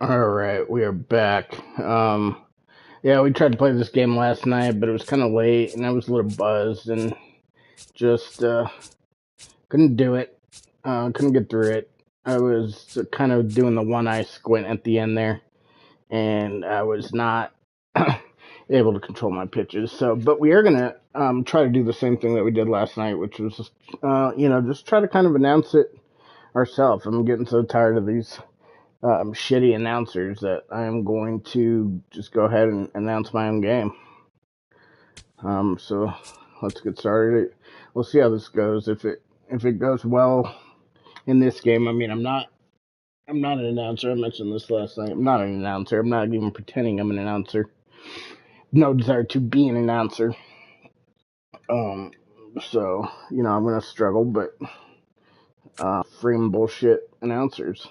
All right, we are back. Yeah, we tried to play this game last night, but it was kind of late, and I was a little buzzed, and just couldn't do it. Couldn't get through it. I was kind of doing the one eye squint at the end there, and I was not able to control my pitches. So, but we are gonna try to do the same thing that we did last night, which was just try to kind of announce it ourselves. I'm getting so tired of these shitty announcers that I am going to just go ahead and announce my own game. So let's get started. We'll see how this goes. If it goes well in this game, I mean, I'm not an announcer. I mentioned this last night. I'm not an announcer. I'm not even pretending I'm an announcer. No desire to be an announcer. Um, so I'm gonna struggle, but frame bullshit announcers.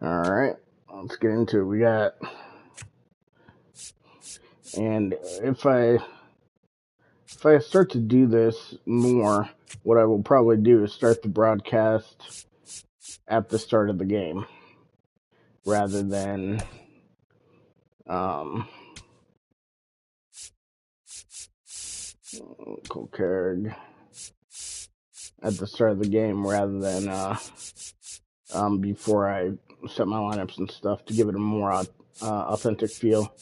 All right, let's get into it. We got, and if I start to do this more, what I will probably do is start the broadcast at the start of the game rather than Colkerg at the start of the game rather than before I set my lineups and stuff to give it a more authentic feel.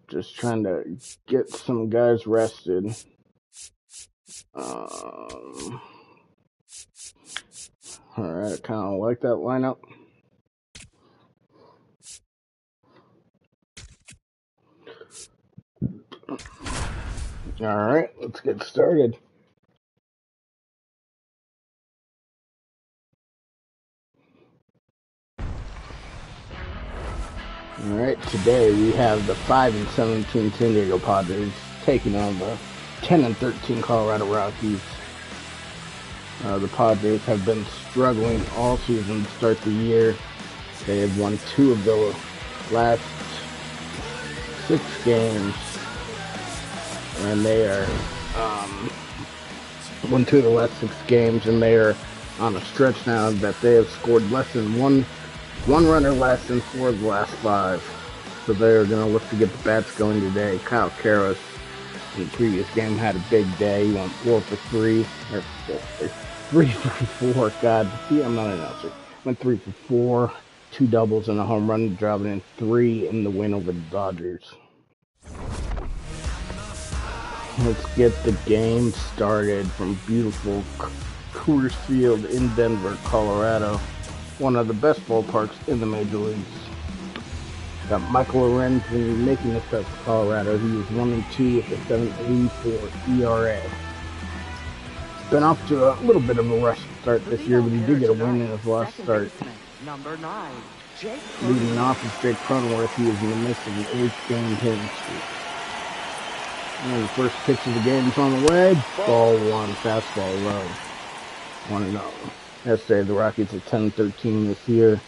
Just trying to get some guys rested. Alright, I kind of like that lineup. Alright, let's get started. Alright, today we have the 5-17 San Diego Padres taking on the 10-13 Colorado Rockies. The Padres have been struggling all season to start the year. They have won 2 of the last 6 games, and they are won 2 of the last 6 games, and they are on a stretch now that they have scored less than one runner less than 4 of the last 5. So they are going to look to get the bats going today. Kyle Karras in the previous game had a big day. He went 4 for 3, or 3 for 4. God, see, I'm not an announcer. Went 3 for 4, 2 doubles and a home run, dropping in 3 in the win over the Dodgers. Let's get the game started from beautiful Coors Field in Denver, Colorado. One of the best ballparks in the major leagues. Got Michael Lorenzen making the start for Colorado. He is 1-2 with a 7.84 ERA. Been off to a little bit of a rush start this year, but he did get a win in his last start. Leading off is Jake Cronenworth. He is in the midst of an 8th game hitting streak. And the first pitch of the game is on the way. Ball 1, fastball low. 1-0. Yesterday, the Rockies are 10-13 this year.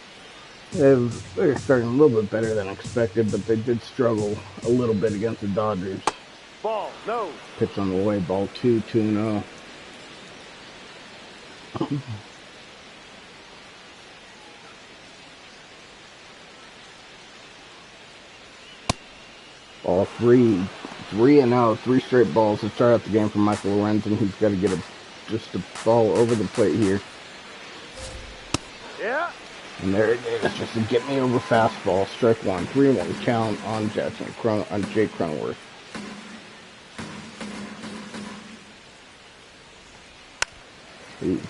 They're starting a little bit better than expected, but they did struggle a little bit against the Dodgers. Ball, no. Pitch on the way, ball 2, 2-0. Ball 3, 3-0, 3 straight balls to start out the game for Michael Lorenzen. He's got to get just a ball over the plate here. Yeah. And there it is, just a get me over fastball. Strike 1, 3-1 count on Jake Cronenworth.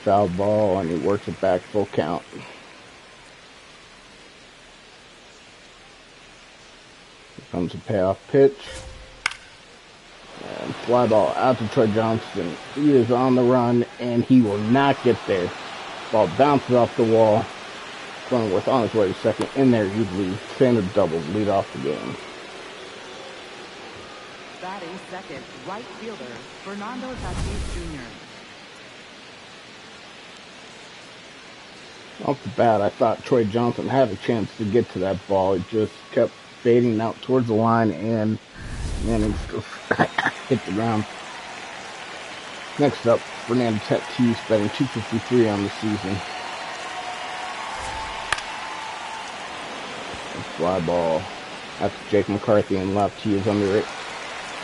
Foul ball, and he works it back full count. Here comes a payoff pitch. And fly ball out to Troy Johnston. He is on the run, and he will not get there. Ball bounces off the wall. Cronenworth on his way to second. In there easily. Standard double. Lead off the game. Batting second, right fielder, Fernando Tatis Jr. Off the bat, I thought Troy Johnson had a chance to get to that ball. It just kept fading out towards the line, and managed to hit the ground. Next up, Fernando Tatis batting .253 on the season. Fly ball after Jake McCarthy and left. He is under it.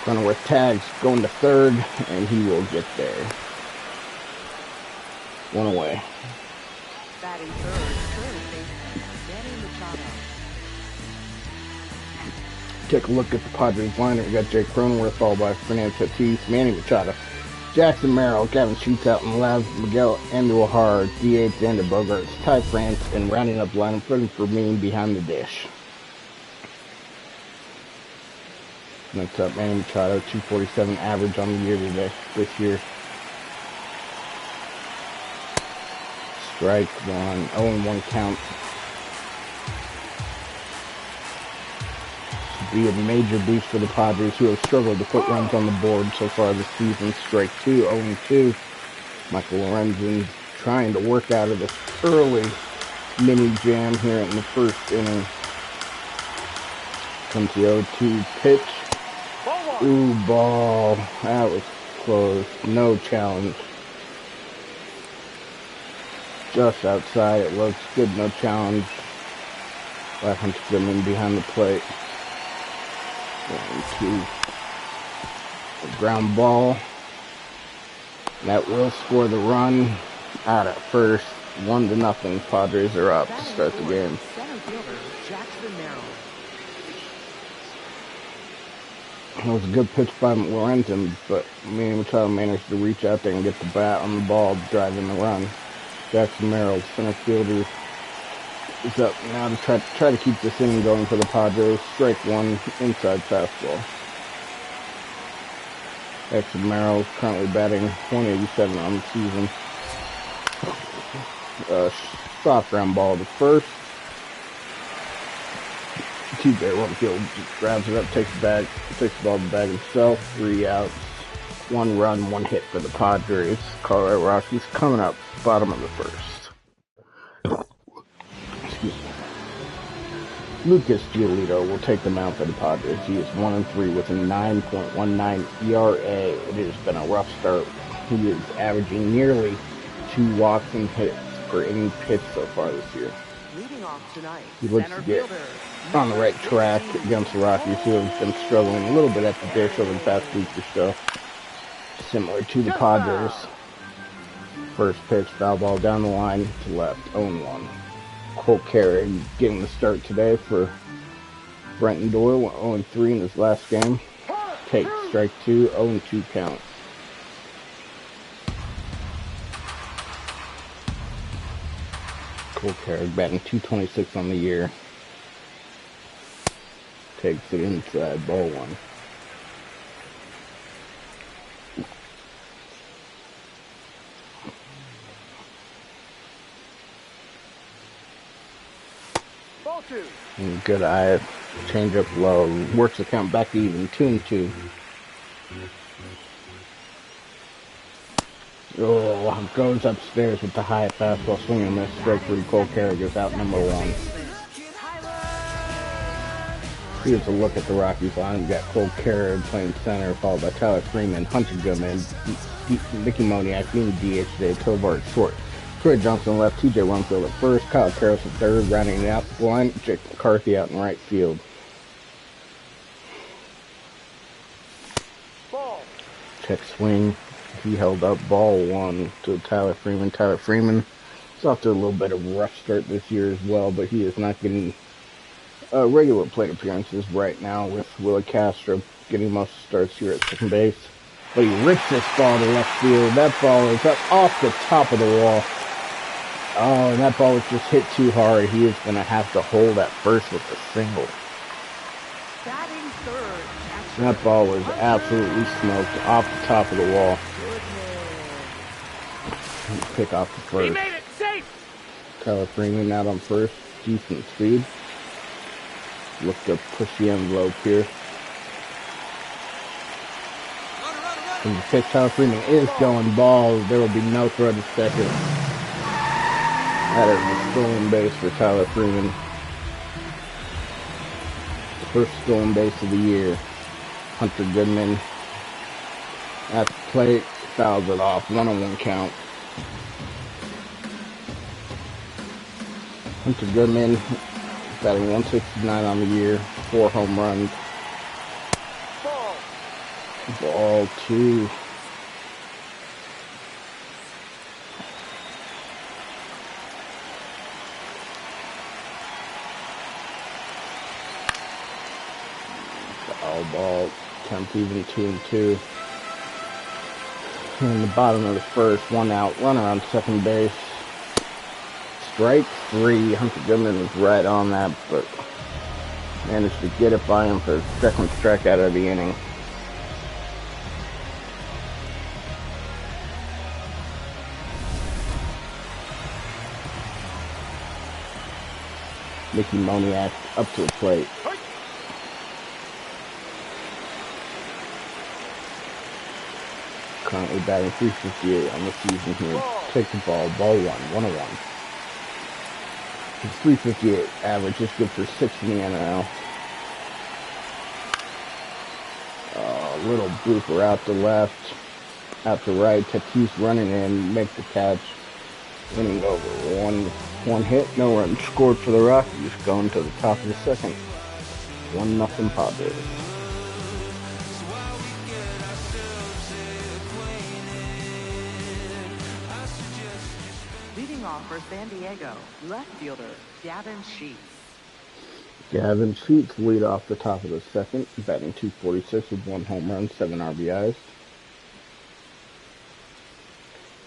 Running with tags, going to third, and he will get there. One away. Batting third baseman, Manny Machado. Take a look at the Padres lineup. We got Jake Cronenworth, followed by Fernando Tatis, Manny Machado, Jackson Merrill, Gavin Shootout and left, Miguel Andujar, DH, Xander Bogaerts, Ty France, and rounding up lineup, putting for me behind the dish. Next up, Manny Machado, .247 average on the year today, this year. Strike one, 0-1 count. Be a major boost for the Padres, who have struggled to put runs on the board so far this season. Strike two, 0-2. Michael Lorenzen trying to work out of this early mini jam here in the first inning. Comes the 0-2 pitch. Ooh, ball. That was close. No challenge. Just outside. It looks good. No challenge. That hunts them in behind the plate. 1-2. A ground ball. That will score the run. Out at first. 1-0. Padres are up to start the game. Center fielder, Jackson Merrill. It was a good pitch by Lorenzen, but Manny Machado managed to reach out there and get the bat on the ball, driving the run. Jackson Merrill, center fielder, is up now to try to keep this inning going for the Padres. Strike one, inside fastball. Jackson Merrill currently batting .187 on the season. Soft ground ball to first. TJ Rumfield just grabs it up, takes the ball to the bag himself. 3 outs, 1 run, 1 hit for the Padres. Colorado Rockies coming up bottom of the first. Excuse me. Lucas Giolito will take the mound for the Padres. He is 1-3 with a 9.19 ERA. It has been a rough start. He is averaging nearly 2 walks and hits per inning pitched so far this year. Leading off tonight, He looks to get on the right track against the Rockies, who have been struggling a little bit at the dish over the past week or so. Similar to the Padres. First pitch, foul ball down the line to left, 0-1. Cole Carey getting the start today for Brenton Doyle, went 0-3 in his last game. Take strike two, 0-2 count. Cole Carey batting .226 on the year. Takes it inside, ball one. Ball two. And good eye, change up low, works the count back to even, 2-2. Oh, goes upstairs with the high fastball, swinging and miss, strike three. Cole Carey goes out number 1. Here's a look at the Rockies line. We got Cole Carey playing center, followed by Tyler Freeman, Hunter Goodman, Mickey Moniak being DH today, Tovar at short. Troy Johnson left, TJ Rumfield at first, Kyle Karras at third, rounding out the line, Jake McCarthy out in right field. Ball. Check swing. He held up, ball one to Tyler Freeman. Tyler Freeman is off to a little bit of a rough start this year as well, but he is not getting regular plate appearances right now, with Willie Castro getting most starts here at second base. But he rips this ball to left field. That ball is up off the top of the wall. Oh, and that ball was just hit too hard. He is going to have to hold at first with a single. Batting third. That ball was absolutely smoked off the top of the wall. Pick off the first. He made it safe. Tyler Freeman out on first. Decent speed. Look to push the envelope here. And the pitch, Tyler Freeman is going ball. There will be no throw to second. That is a stolen base for Tyler Freeman. The first stolen base of the year. Hunter Goodman at the plate. fouls it off. 1-1 count. Hunter Goodman batting 169 on the year, 4 home runs. Ball 2. Foul ball. 10th even, 2-2. In the bottom of the first, 1 out, runner on second base. Strike 3. Hunter Goodman was right on that, but managed to get it by him for his second strikeout of the inning. Mickey Moniak up to the plate. Currently batting .358 on the season here. Take the ball, ball 1-1. His .358 average is good for 6 in the NL. Little blooper out to left, out to right. Tatis running in, make the catch. Inning over. One hit, no runs scored for the Rockies. Going to the top of the second. 1-0 Padres. Leading off for San Diego, left fielder Gavin Sheets. Gavin Sheets lead off the top of the second, batting .246 with 1 home run, 7 RBIs.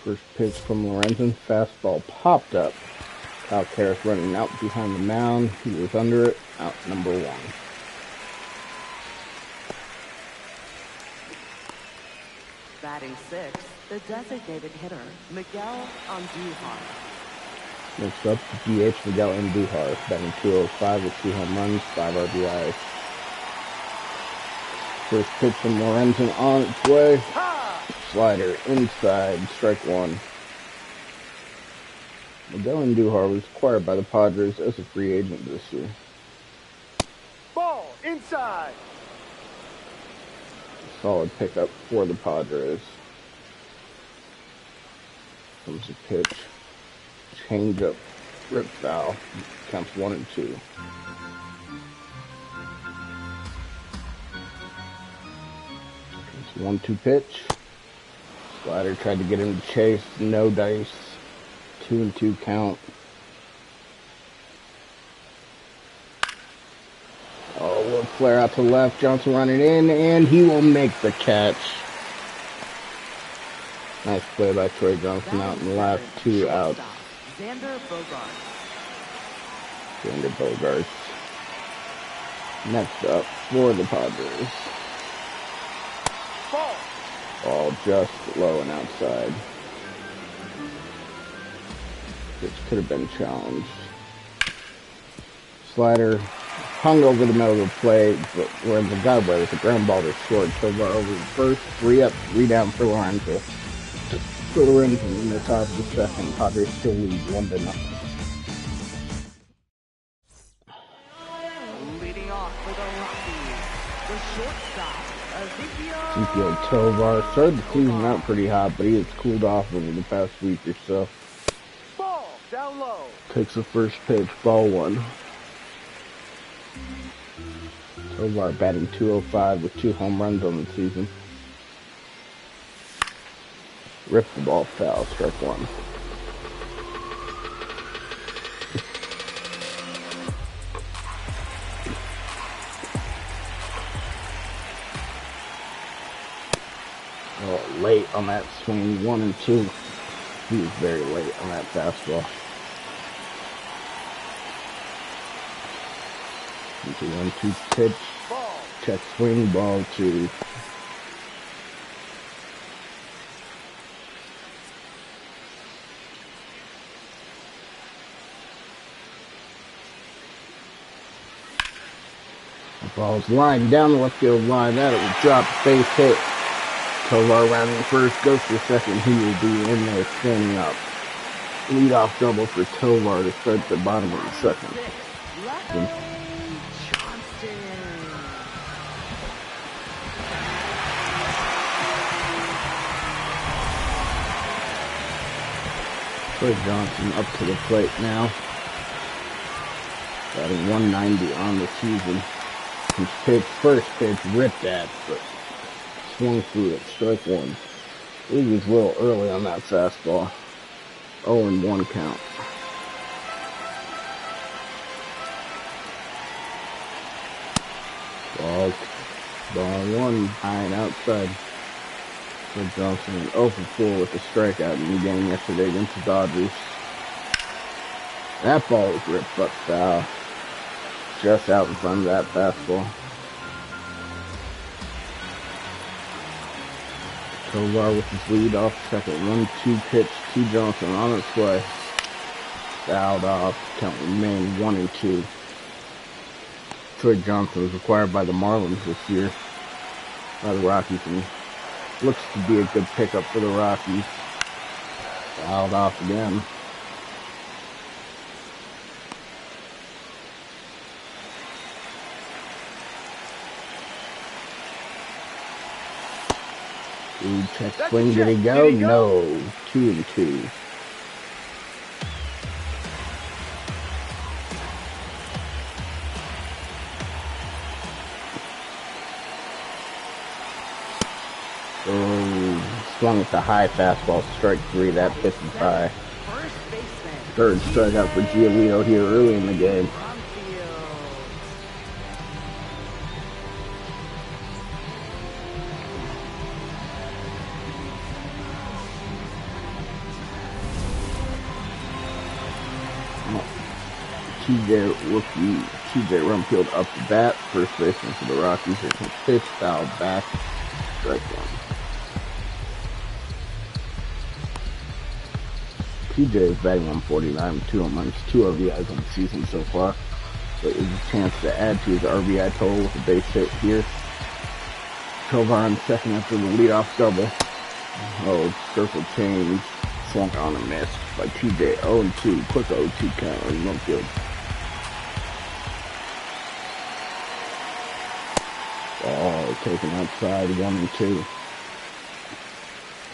First pitch from Lorenzen, fastball popped up. Kyle Karras running out behind the mound. He was under it, out number 1. Batting 6, the designated hitter, Miguel Andujar. Next up, DH Miguel Andujar, batting .205 with 2 home runs, 5 RBIs. First pitch from Lorenzen on its way. Slider inside, strike 1. Miguel Andujar was acquired by the Padres as a free agent this year. Ball inside. Solid pickup for the Padres. Comes a pitch. Change up. Rip foul. Counts 1-2. It's 1-2 pitch. Slider tried to get him to chase. No dice. 2-2 count. Oh, little flare out to left. Johnson running in, and he will make the catch. Nice play by Troy Johnson out in the last 2 outs. Xander Bogaerts. Next up for the Padres. Ball just low and outside. This could have been challenged. Slider hung over the middle of the plate, but Lorenzen got away with a ground ball to short. Tovar over the first, 3 up, 3 down for Lorenzen. For Lorenzen in the top of the second, Padres still lead 1-0. leading off for the Rockies, the shortstop, Ezequiel Tovar started the season out pretty hot, but he has cooled off over the past week or so. Ball down low. Takes the first pitch, ball 1. Tovar batting .205 with 2 home runs on the season. Ripped the ball foul, strike 1. Oh, late on that swing, 1-2. He was very late on that fastball. Into 1-2 pitch. Check swing, ball 2. The ball's lined down the left field line. That it will drop, base hit. Tovar rounding first, goes for second. He will be in there standing up. Leadoff double for Tovar to start the bottom of the second. Troy Johnson up to the plate now. Batting 190 on the season. His pitch, first pitch, ripped at, but swung through it. Strike one. I believe he was a little early on that fastball. 0-1 count. Ball one, high and outside. Troy Johnson 0 for 4 with the strikeout in the game yesterday against the Dodgers. That ball was ripped up foul. Just out in front of that fastball. Tovar with his lead off second. 1-2 pitch to Johnson on its way. Fouled off. Count remained 1-2. Troy Johnson was acquired by the Marlins this year. By the Rockies. And looks to be a good pickup for the Rockies. Fouled off again. Check swing, did he go? No. 2-2. Swung with the high fastball, strike 3, that pisses by. Third strikeout for Giolito here early in the game. TJ Rumfield up the bat, first baseman for the Rockies. Here's his pitch, fouled back, strike one. TJ is batting 149 with 2 home runs, 2 RBIs on the season so far. But there's a chance to add to his RBI total with a base hit here. Tovar on second after the leadoff double. Oh, circle change, swung on and missed by TJ. 0-2, quick 0-2 count on Rumfield. Ball taken outside, 1-2.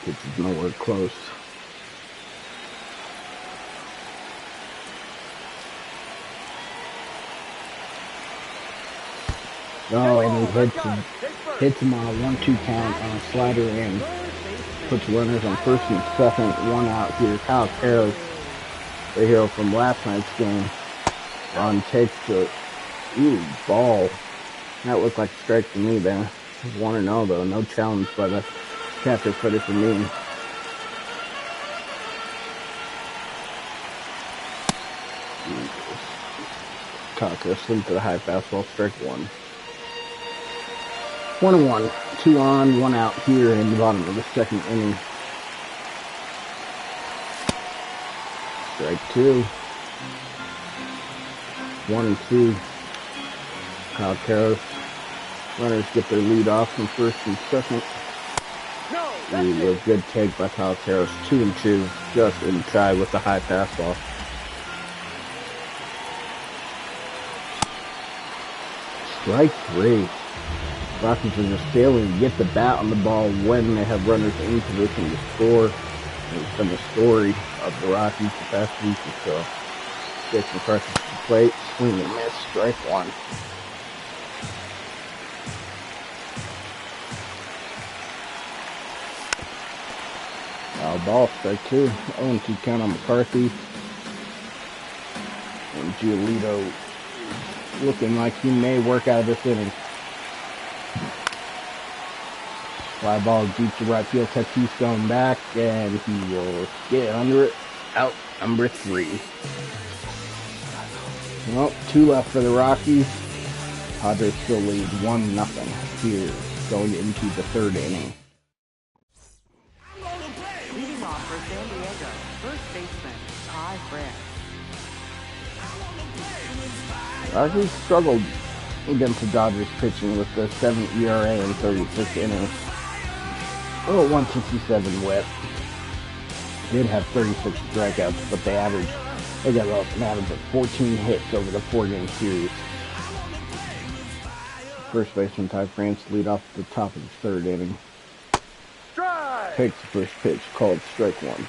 Pitch is nowhere close. Oh, and he hits him on a 1-2 count on a slider in. Puts runners on first and second, 1 out here. Kyle Carroll, the hero from last night's game. Ron takes the ball. That looked like a strike to me there. 1-0 though, no challenge by the catcher for this for me. Kyle Carroll slid to the high fastball, strike 1. 1-1, 2 on, 1 out here in the bottom of the second inning. Strike 2. 1-2. Kyle Carroll. Runners get their lead off from first and second. A good take by Kyle Carroll. 2-2, just inside with the high fastball. Strike 3. Rockies are just failing to get the bat on the ball when they have runners in position to score. It's been the story of the Rockies the past week or so. Jason crosses the plate, swing and miss, strike 1. Foul ball, strike 2. 0-2 count on McCarthy. And Giolito looking like he may work out of this inning. Fly ball deep to right field. Tatis going back, and he will get under it. Out number 3. Well, 2 left for the Rockies. Padres still lead 1-0 here, going into the 3rd inning. Leading off for San Diego, first baseman Ty France. Rockies struggled against the Dodgers pitching with the 7 ERA in 36 innings. Oh, 167 whip. Did have 36 strikeouts, but they got an average of 14 hits over the 4-game series. First baseman Ty France lead off at the top of the 3rd inning. Strike! Takes the first pitch, called strike 1.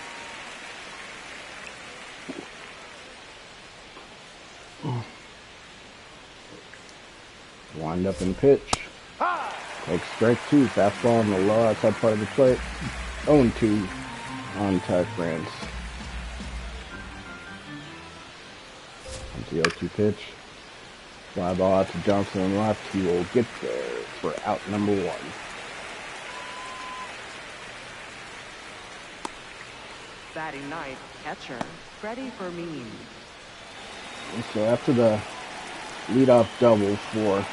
Wind up and pitch. High. Takes strike two. Fastball on the low outside part of the plate. 0-2 on Ty France. That's the 0-2 pitch. Fly ball out to Johnson and left. He will get there for out number one. Batting ninth, catcher, Freddie Fermin. And so after the leadoff double for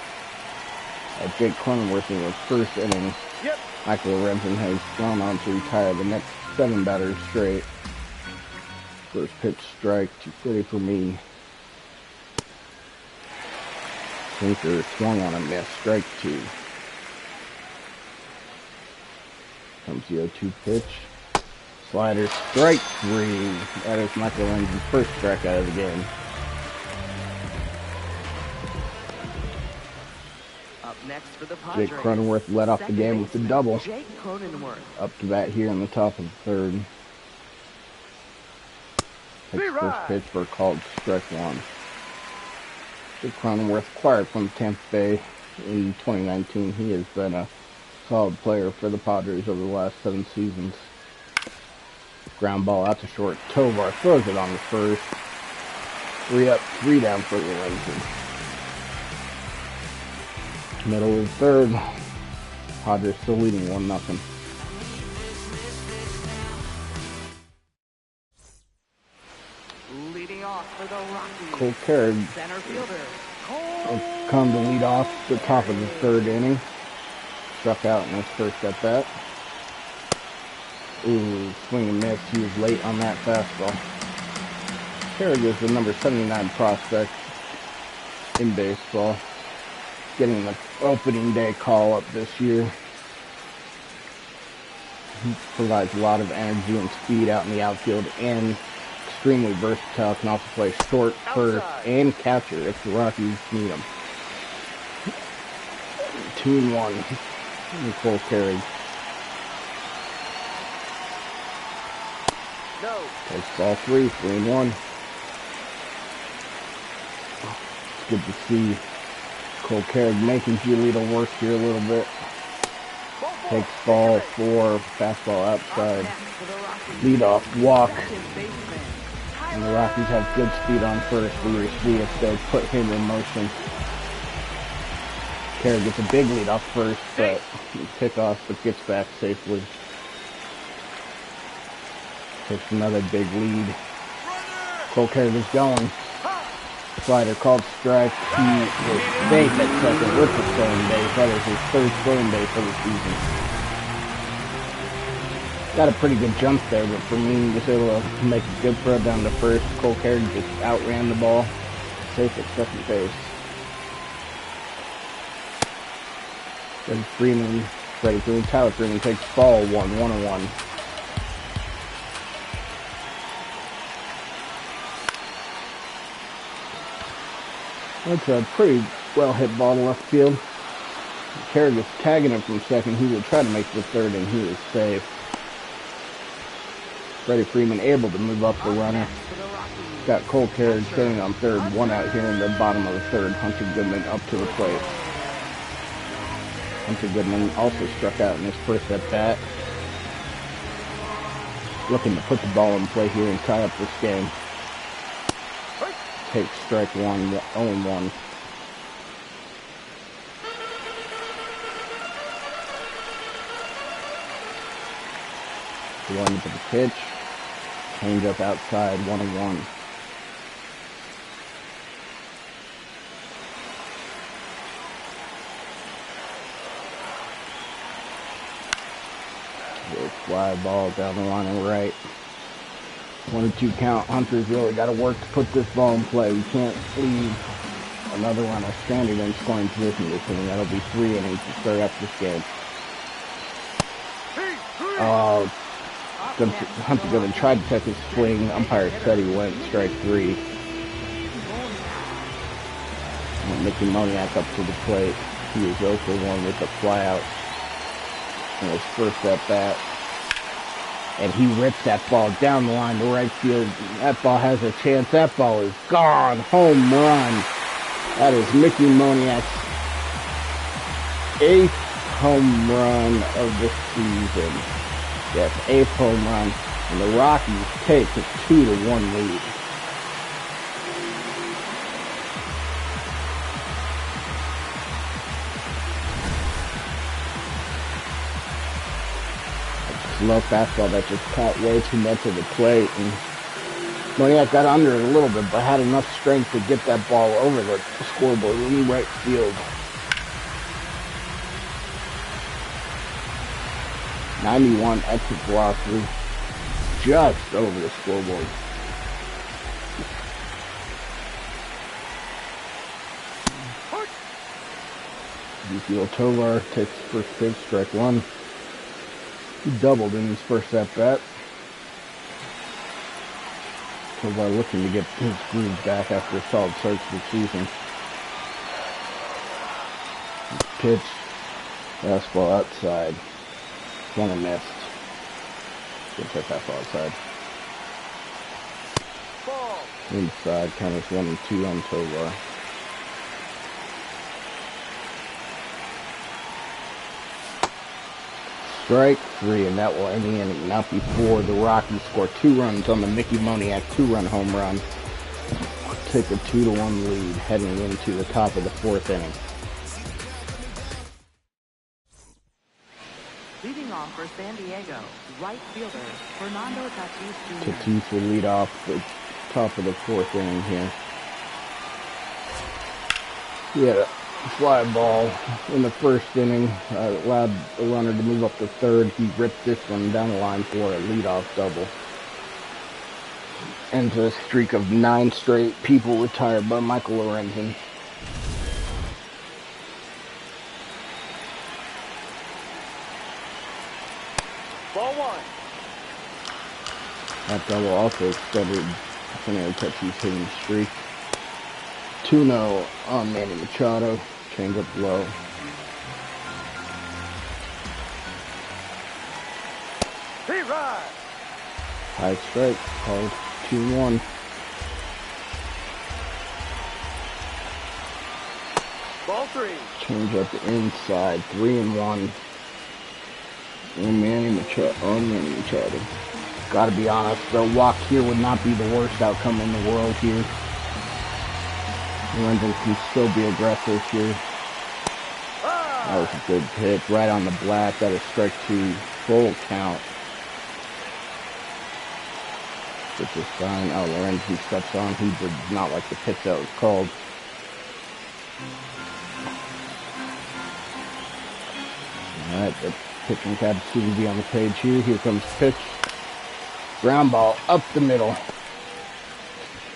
Jake Cronenworth in the first inning, Yep. Michael Lorenzen has gone on to retire the next 7 batters straight. First pitch strike to Freddie Fermin. Sinker swung on a miss, strike two. Comes the 0-2 pitch. Slider, strike three. That is Michael Lorenzen's first strikeout of the game. Up next for the Padres. Jake Cronenworth led off the game with a double. Jake Cronenworth. Up to bat here in the top of the third. Takes first pitch for a called strike one. Jake Cronenworth acquired from Tampa Bay in 2019. He has been a solid player for the Padres over the last 7 seasons. Ground ball out to short. Tovar throws it on the first. 3 up, 3 down for Lorenzen. Middle of the third. Padres still leading 1-0. Leading off for the Rockies. Cole Carrig Center fielder. has come to lead off the top of the third inning. Struck out in his first at bat. Ooh, swing and miss. He was late on that fastball. Carrig is the number 79 prospect in baseball. Getting the opening day call up this year. He provides a lot of energy and speed out in the outfield and extremely versatile. Can also play short, first, and catcher if the Rockies need him. 2-1. Cole Carrig. No. Takes ball 3, 3-1. It's good to see Cole Carrig making Giolito work here a little bit. Takes ball 4, fastball outside. Leadoff walk. And the Rockies have good speed on first. We have to put him in motion. Carrig gets a big lead off first, but pickoff, but gets back safely. Takes another big lead. Cole Carrig is going. Slider called strike. He was safe at second with the stolen base. That is his third stolen base of the season. Got a pretty good jump there, but for me, was able to make a good throw down to first. Cole Carrig just outran the ball. Safe at second base. Freddie Freeman, Tyler Freeman takes ball 1-1-1. That's a pretty well hit ball to left field. Carrig is tagging him from second. He will try to make the third, and he is safe. Freddie Freeman able to move up the runner. Got Cole Carrig sitting on third. 1 out here in the bottom of the third. Hunter Goodman up to the plate. Hunter Goodman also struck out in his first at bat. Looking to put the ball in play here and tie up this game. Takes strike 1, 0-1. One to the pitch. Change up outside, 1-1. Fly ball down the line and right. 1-2 count. Hunter's really got to work to put this ball in play. We can't leave another runner stranded in scoring position this inning. That'll be 3 innings to start up this game. Hunter Goodman tried to take his swing. Umpire said he went strike 3. Mickey Moniak up to the plate. He is 0-1 with a fly out in his first at bat. and he rips that ball down the line to right field. That ball has a chance. That ball is gone. Home run. That is Mickey Moniak's 8th home run of the season. Yes, 8th home run. And the Rockies take a 2-1 lead. Low fastball that just caught way too much of the plate, and Moniak got under it a little bit, but had enough strength to get that ball over the scoreboard in right field. 91 exit velocity, just over the scoreboard. Giolito Tovar takes first pitch, strike one. He doubled in his first at-bat. Tovar looking to get his groove back after a solid start to the season. Pitch, fastball outside. Swung and missed. Good pitch, fastball outside. Ball. Inside, count is 1-2 on Tovar. Strike three, and that will end the inning. Not before the Rockies score 2 runs on the Mickey Moniak 2-run home run. Take a 2-1 lead heading into the top of the 4th inning. Leading off for San Diego, right fielder Fernando Tatis Jr. Tatis will lead off the top of the 4th inning here. He had a fly ball in the 1st inning, allowed the runner to move up to 3rd. He ripped this one down the line for a leadoff double. Ends a streak of 9 straight people retired by Michael Lorenzen. Ball 1. That double also extended Fernando Tatis hitting streak. 2-0 on Manny Machado. Change up low. He rides. High strike. Called 2-1. Ball 3. Change up inside. 3-1. And Manny Machado. Gotta be honest, the walk here would not be the worst outcome in the world here. Lorenzen can still be aggressive here. That was a good pitch, right on the black. That is strike 2, full count. Which is fine. Oh, Lorenzen steps on. He did not like the pitch that was called. Alright, the pitching tab seems to be on the page here. Here comes the pitch. Ground ball up the middle.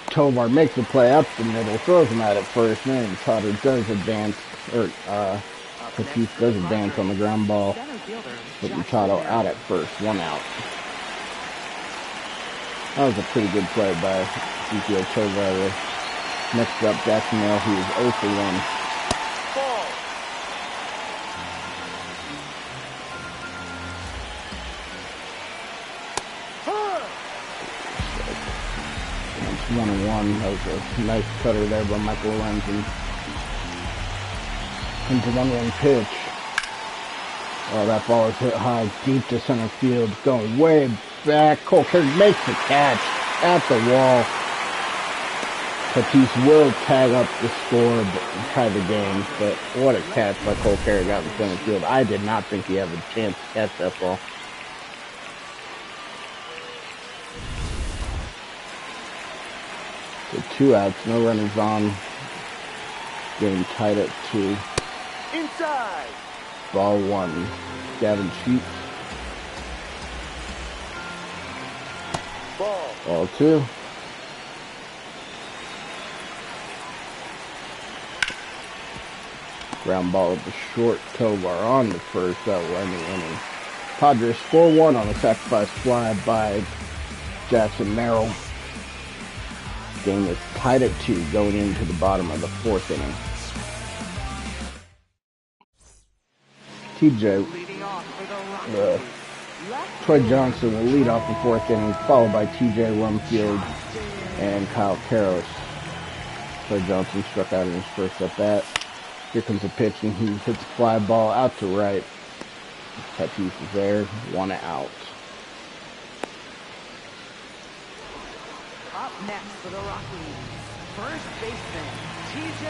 Tovar makes the play up the middle, throws him out at first, and Machado does advance, or Tatis does advance on the ground ball, but Machado out at first, 1 out. That was a pretty good play by Giolito Tovar. Next up, Jackson Mail, he is 0 for 1. Ball. It's 1-1. That was a nice cutter there by Michael Lorenzen. Into 1-1 pitch. Oh, that ball is hit high, deep to center field, going way back. Cole Kerr makes the catch at the wall. Tatis will tag up the score and tie the game, but what a catch by Cole Kerr got in center field. I did not think he had a chance to catch that ball. So 2 outs, no runners on. Game tied at 2. Inside. Ball 1. Gavin Sheets. Ball. Ball 2. Ground ball to short. Tovar on the first. That will end the inning. Padres score 1 on a sacrifice fly by Jackson Merrill. Game is tied at 2 going into the bottom of the 4th inning. TJ Leading off for the Rockies, Troy Johnson will lead off the fourth inning, followed by T.J. Rumfield and Kyle Karros. Troy Johnson struck out in his first at bat. Here comes a pitch, and he hits a fly ball out to right. Tatis is there, 1 out. Up next for the Rockies, first baseman, T.J.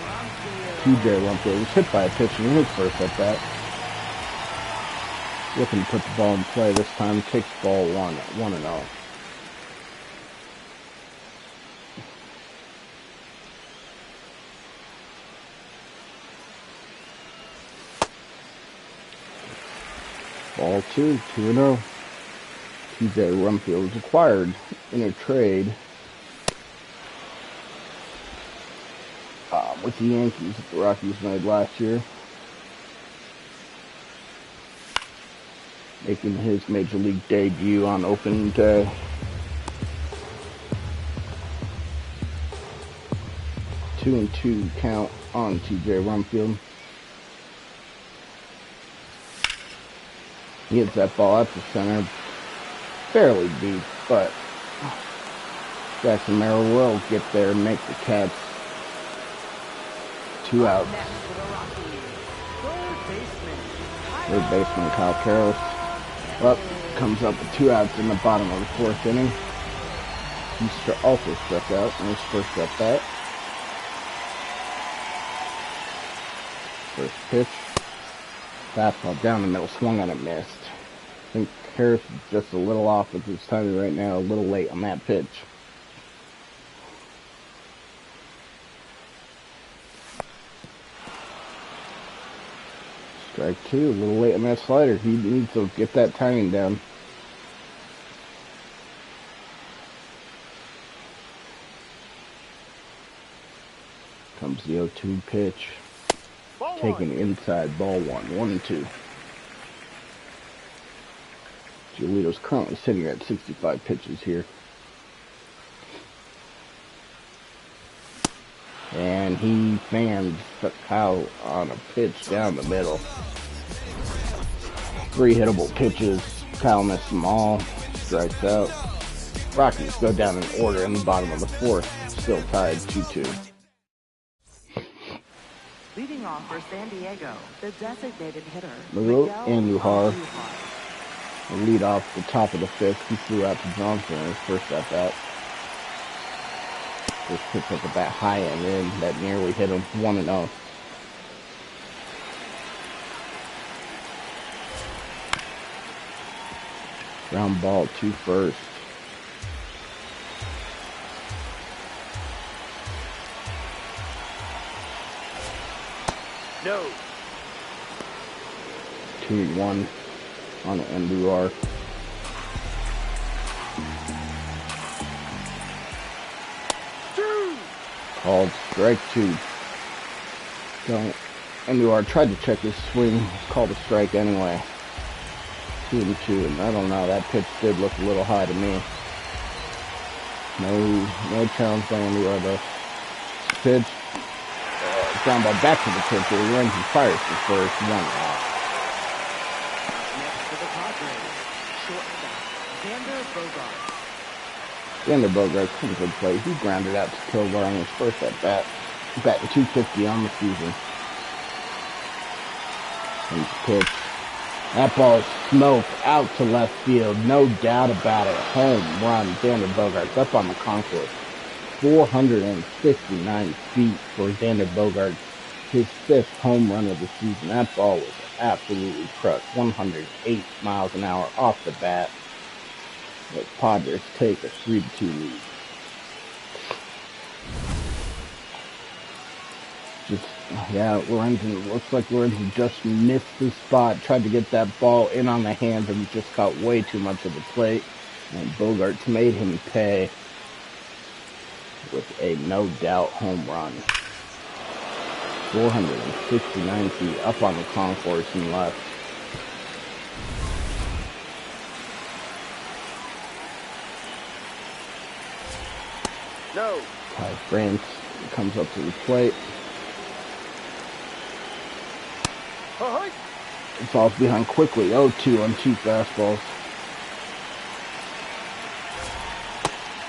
Rumfield. T.J. Rumfield was hit by a pitch in his first at bat. Looking to put the ball in play this time, takes ball 1-0. Ball 2-0. T.J. Rumfield was acquired in a trade with the Yankees that the Rockies made last year, making his Major League debut on opening day. Two and 2 count on T.J. Rumfield. He hits that ball out to center, fairly deep, but Jackson Merrill will get there and make the catch. 2 outs. Third baseman Kyle Karros. Well, comes up with 2 outs in the bottom of the fourth inning. He also struck out in his first at bat. First pitch. Fastball down the middle, swung on and missed. I think Harris is just a little off with his timing right now, a little late on that pitch. Strike 2, a little late on that slider. He needs to get that timing down. Comes the 0-2 pitch. Taken inside, ball 1-2. Giolito's currently sitting at 65 pitches here. And he fans Kyle on a pitch down the middle. 3 hittable pitches. Kyle missed them all. Strikes out. Rockies go down in order in the bottom of the fourth. Still tied 2-2. Leading off for San Diego, the designated hitter, Miguel Andujar will lead off the top of the fifth. He flew out to Johnson in his first at bat. This pitch at the bat high and in that nearly hit him. 1-0. Ground ball to first. No. 2-1 on the Andujar. Called strike 2. Andujar tried to check his swing, called a strike anyway. 2-2, and I don't know, that pitch did look a little high to me. No challenge by Andujar though. Pitch. Ground ball back to the pitcher. Lorenzen fires the first, 1 out. Next for the Padres, shortstop, Xander Bogaerts comes to play. He grounded out to Kilgore on his first at bat. Batting .250 on the season. And pitch. That ball is smoked out to left field. No doubt about it. Home run. Xander Bogaerts up on the concourse. 459 feet for Xander Bogaerts. His 5th home run of the season. That ball was absolutely crushed. 108 miles an hour off the bat. The Padres take a 3-2 lead. Lorenzen, looks like Lorenzen just missed the spot. Tried to get that ball in on the hands and just caught way too much of the plate. And Bogaerts made him pay with a no-doubt home run. 469 feet up on the concourse and left. No. Ty France comes up to the plate. falls behind quickly. 0-2 on 2 fastballs.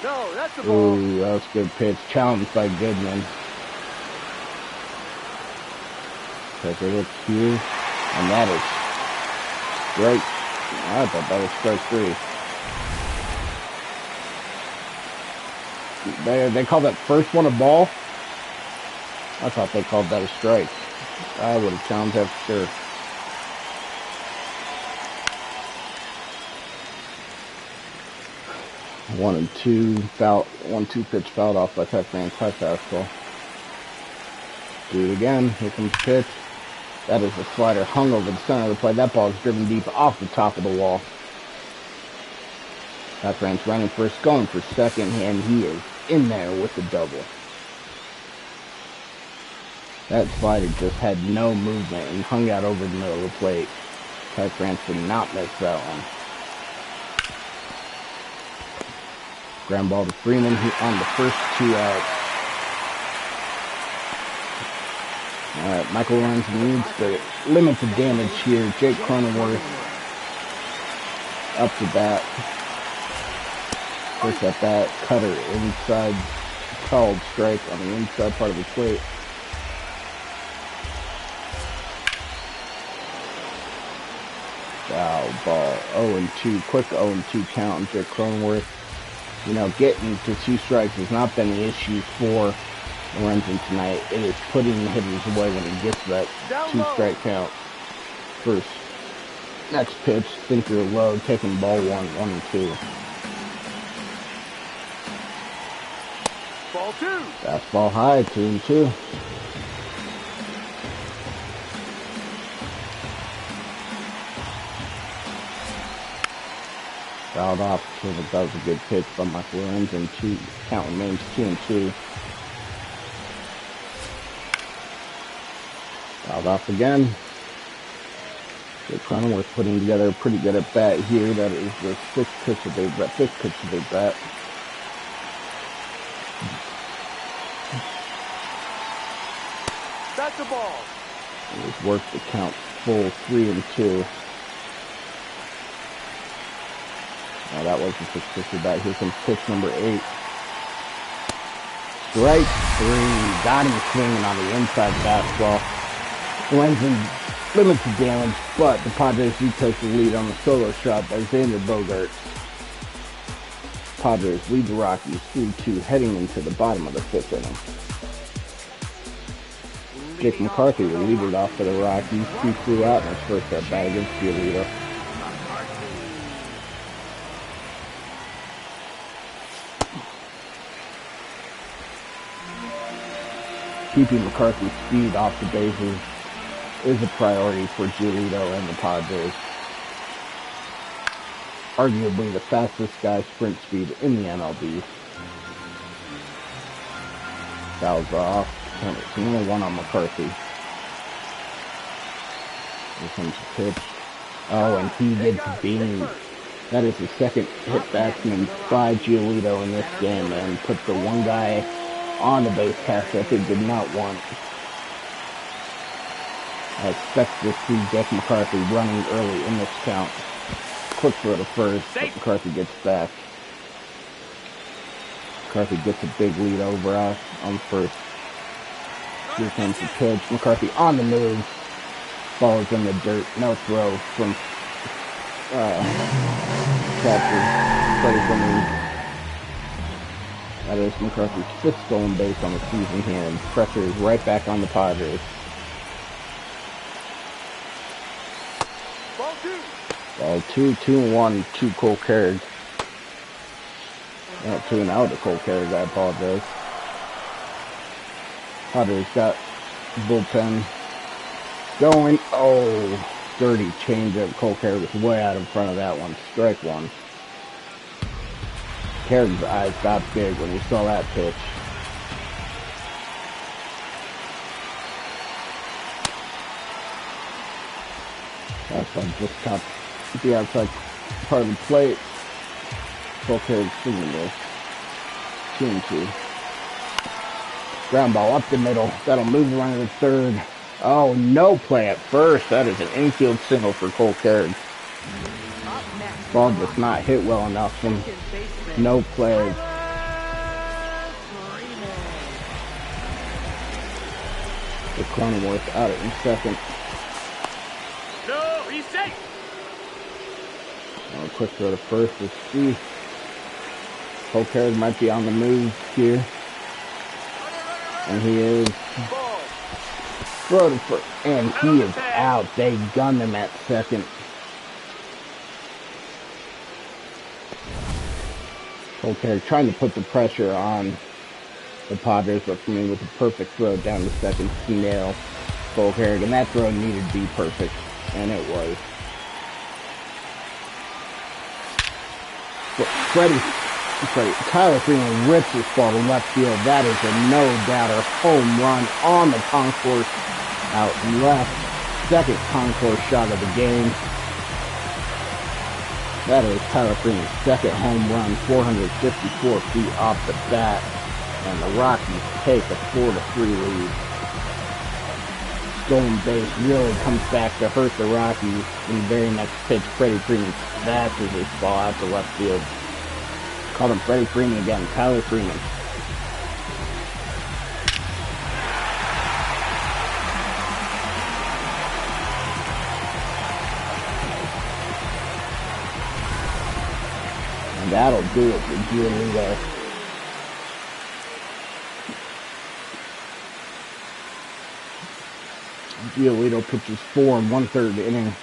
No, that's the ball. Ooh, that was a good pitch. Challenged by Goodman. Catcher hits here, and that is strike. I thought that was strike 3. They called that first one a ball? I thought they called that a strike. I would have challenged that for sure. One and two pitch fouled off by Typhran's high fastball. Do it again. Here comes the pitch. That is a slider hung over the center of the plate. That ball is driven deep off the top of the wall. Typhran's running first, going for second, and he is in there with the double. That slider just had no movement and hung out over the middle of the plate. Typhran did not miss that one. Ground ball to Freeman on the first 2 outs. Alright, Michael Lorenzen needs to limit the damage here. Jake Cronenworth up to bat. First at bat, cutter inside, called strike on the inside part of the plate. Foul ball, 0-2, quick 0-2 count on Jake Cronenworth. You know, getting to 2 strikes has not been the issue for Lorenzen tonight. It is putting the hitters away when he gets that 2-strike count. First, next pitch, sinker low, taking ball 1-2. Ball 2. Fastball high, 2-2. Fouled off, so that was a good pitch by Michael Lorenzen. Count remains 2-2. Fouled off again. Jake Cronenworth putting together a pretty good at bat here. That is the fifth pitch of their bat. That's the ball. It was worth the count full 3-2. Now that was the sixth pitch of bat. Here comes pitch number 8. Strike 3. Got him swinging on the inside fastball. Lorenzen limits the damage, but the Padres do take the lead on the solo shot by Xander Bogaerts. Padres lead the Rockies 3-2 heading into the bottom of the 5th inning. Jake McCarthy will lead it off for the Rockies. 2 flew out in his first at bat against Giolito. Keeping McCarthy's speed off the bases is a priority for Giolito and the Padres. Arguably the fastest guy sprint speed in the MLB. Fouls off. It's only 1 on McCarthy. Here comes the pitch. Oh, and he gets beamed. That is the second hit batsman by Giolito in this game, and put the one guy on the base pass that they did not want. I expect to see Jake McCarthy running early in this count. Quick throw to first, but McCarthy gets back. McCarthy gets a big lead over us on first. Here comes the pitch. McCarthy on the move. Ball is in the dirt. No throw from catcher Freddie Freeman. That is McCarthy's 5th stolen base on the season here, and pressure is right back on the Padres. Ball 2, 2-1, 2 Cole Carriage. 2 and out to Cole Carriage, I apologize. Padres got bullpen going. Oh, dirty changeup. Cole Carriage was way out in front of that one. Strike 1. Carriage's eyes got big when he saw that pitch. That's one just caught the outside part of the plate. Cole Carriage swinging this. 2-2. Ground ball up the middle. That'll move around to third. Oh, no play at first. That is an infield single for Cole Carrick. Up next, Ball does not hit well enough, and second baseman. no play. The Cronenworth out in second. No, he's safe. A quick throw to first. Let's see. Cole Carrick might be on the move here. And he is. Ball. Throw to first. And he is out. They gunned him at second. Cole Carrick trying to put the pressure on the Padres, but for me with a perfect throw down to second to nail Cole Carrick. And that throw needed to be perfect. And it was. Tyler Freeman rips this ball to left field. That is a no-doubter home run on the concourse out left. Second concourse shot of the game. That is Tyler Freeman's second home run, 454 feet off the bat. And the Rockies take a 4-3 lead. Stolen base really comes back to hurt the Rockies. In the very next pitch, Freddie Freeman smashes his ball out to left field. Called him Freddie Freeman again, Tyler Freeman. And that'll do it for Giolito. Giolito pitches 4 1/3 inning.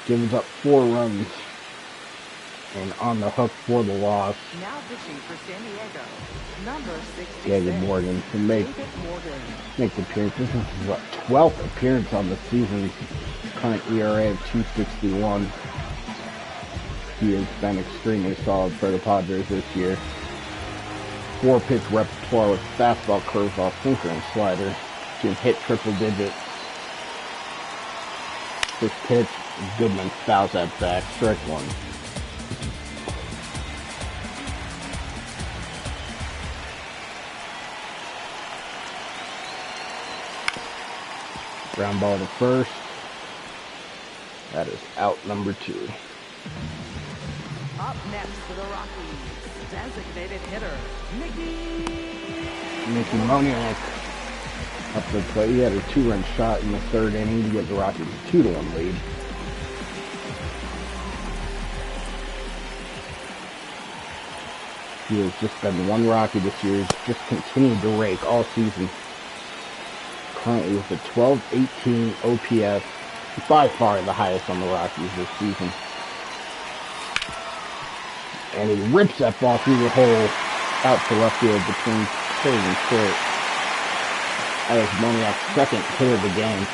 Gives up 4 runs. And on the hook for the loss. Now pitching for San Diego, number 66. David Morgan to make the appearance. This is his 12th appearance on the season. Current ERA of 2.61. He has been extremely solid for the Padres this year. 4-pitch repertoire with fastball, curveball, sinker, and slider. Can hit triple digits. This pitch, Goodman fouls that back. Strike one. Ground ball to first. That is out number 2. Up next for the Rockies, designated hitter, Mickey Moniak up the plate. He had a 2-run shot in the 3rd inning to give the Rockies a 2-1 lead. He has just been one Rocky this year. He's just continued to rake all season. Currently with a 12-18 OPS, by far the highest on the Rockies this season. And he rips that ball through the hole out to left field between third and short. That is Moniak's second hit of the game.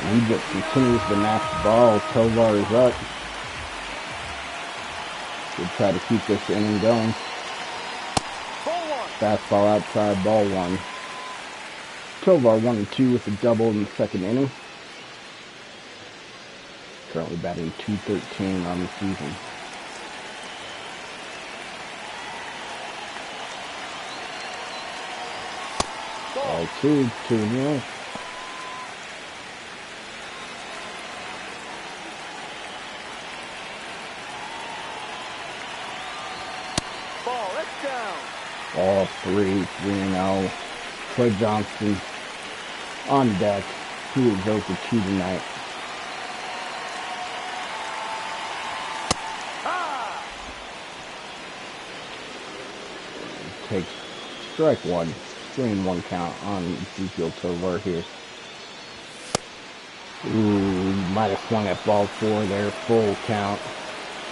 And he just continues to match the ball. Tovar is up. We'll try to keep this inning going. Fastball outside, ball 1. Tovar 1-2 with a double in the 2nd inning. Currently batting .213 on the season. Ball 2, 2-0. Ball, that's down. Ball 3, 3-0. Clay Johnson on deck. He is 0 for 2 tonight. Takes strike 1. 3-1 count on Ezekiel Tovar here. Ooh, might have swung at ball 4 there. Full count.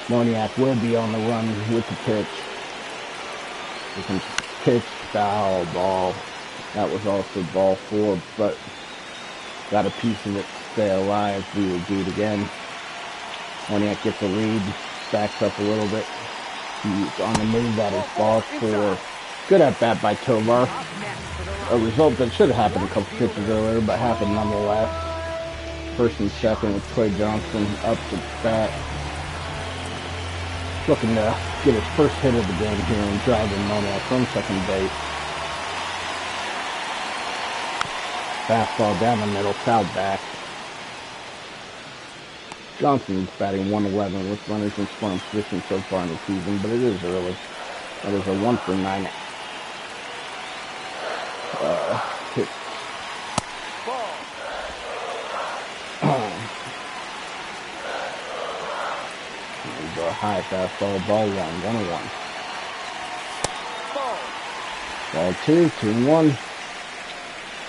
Moniak will be on the run with the pitch. He can pitch, foul, ball. That was also ball 4, but got a piece of it to stay alive. We will do it again. Moniak gets a lead, stacks up a little bit. He's on the move. That is ball 4. Good at bat by Tovar. A result that should have happened a couple pitches earlier, but happened nonetheless. First and second with Clay Johnson up to bat. Looking to get his first hit of the game here and driving Moniak from second base. Fastball down the middle, foul back. Johnson's batting 111 with runners in scoring position so far in the season, but it is early. That is a 1-for-9 hit. Ball. There's a high fastball, ball 1-1. Ball. Ball 2-1.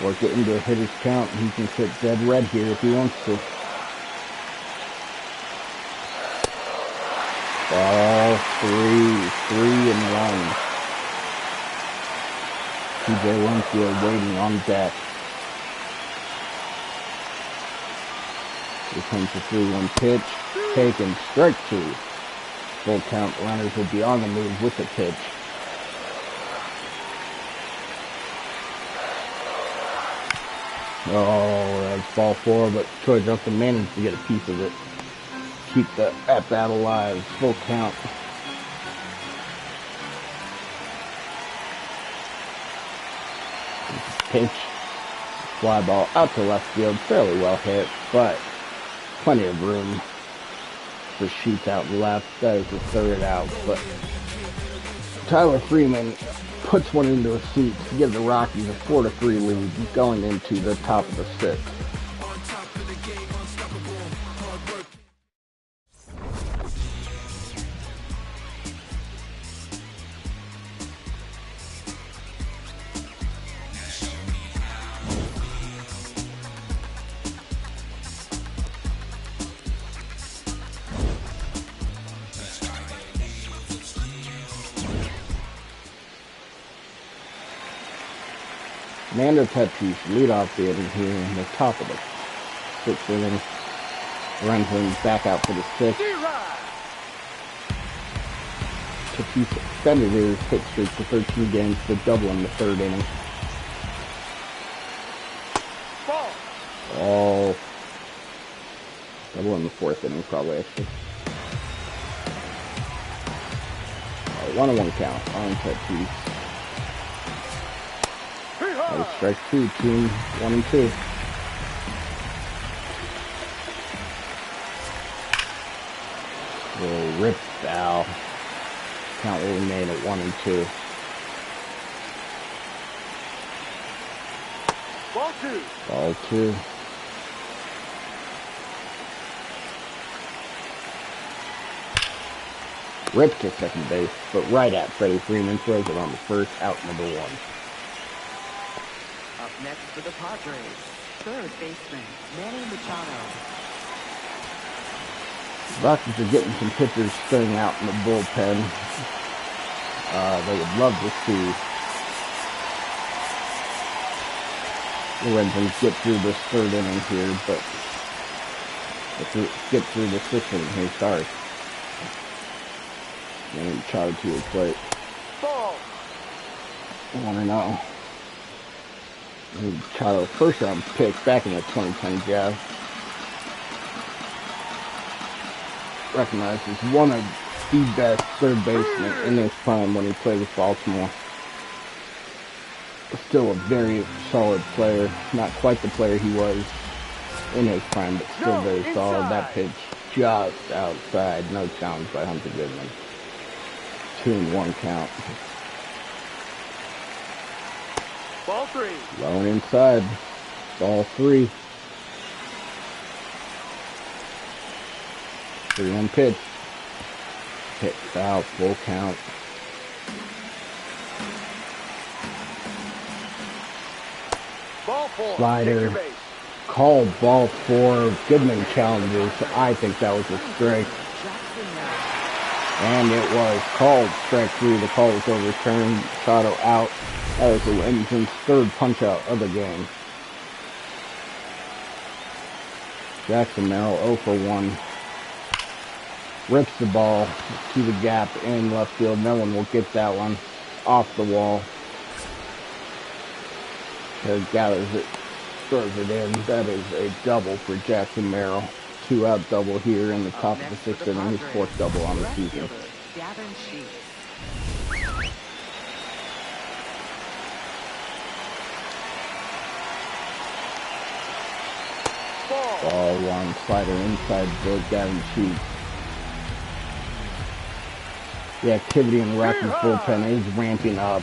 Work it into a hitter's count. He can sit dead red here if he wants to. Ball 3-1. TJ Winfield waiting on deck. Here comes the 3-1 pitch. Taken, strike 2. Full count. Runners will be on the move with the pitch. Oh, that's ball 4, but Troy Johnson managed to get a piece of it. Keep the at-bat alive. Full count. Pitch. Fly ball out to left field. Fairly well hit, but plenty of room for shoots out left. That is the third out, but Tyler Freeman puts one into a seat to give the Rockies a 4-3 lead going into the top of the 6th. Fernando Tatis leadoff the inning here in the top of the 6th inning. Lorenzen back out for the 6th. Tatis extended his hit streak to 13 games to double in the 3rd inning. All double in the 4th inning, probably, actually. 1-1 count on Tatis. That was strike 2, team 1-2. Little rip foul. Count will remain at 1-2. Ball 2. Ball 2. Ripped to second base, but right at Freddie Freeman, throws it on the first, out number 1. Up next for the Padres, third baseman Manny Machado. Rockies are getting some pitchers staying out in the bullpen. They would love to see Lorenzen get through this 3rd inning here, but get through the 6th inning here, sorry. Manny Machado to the plate. Ball. 1-0. Machado, first round pick back in the 2010 draft. Recognized as one of the best third basemen in his prime when he played with Baltimore. Still a very solid player. Not quite the player he was in his prime, but still very solid. That pitch just outside. No challenge by Hunter Goodman. 2-1 count. Ball 3. Low and inside. Ball 3. 3-1 pitch. Hit foul, full count. Ball 4. Slider. Called ball 4. Goodman challenges. I think that was a strike. And it was called strike 3. The call was overturned. Machado out. That was Lorenzen's 3rd punch out of the game. Jackson Merrill 0 for 1. Rips the ball to the gap in left field. No one will get that one off the wall. Gathers it, throws it in. That is a double for Jackson Merrill. 2-out double here in the top of the 6th inning. His 4th double on the season. Ball. Ball one, slider inside, Bill Gavin shoots. The activity in the Rockies bullpen is ramping up.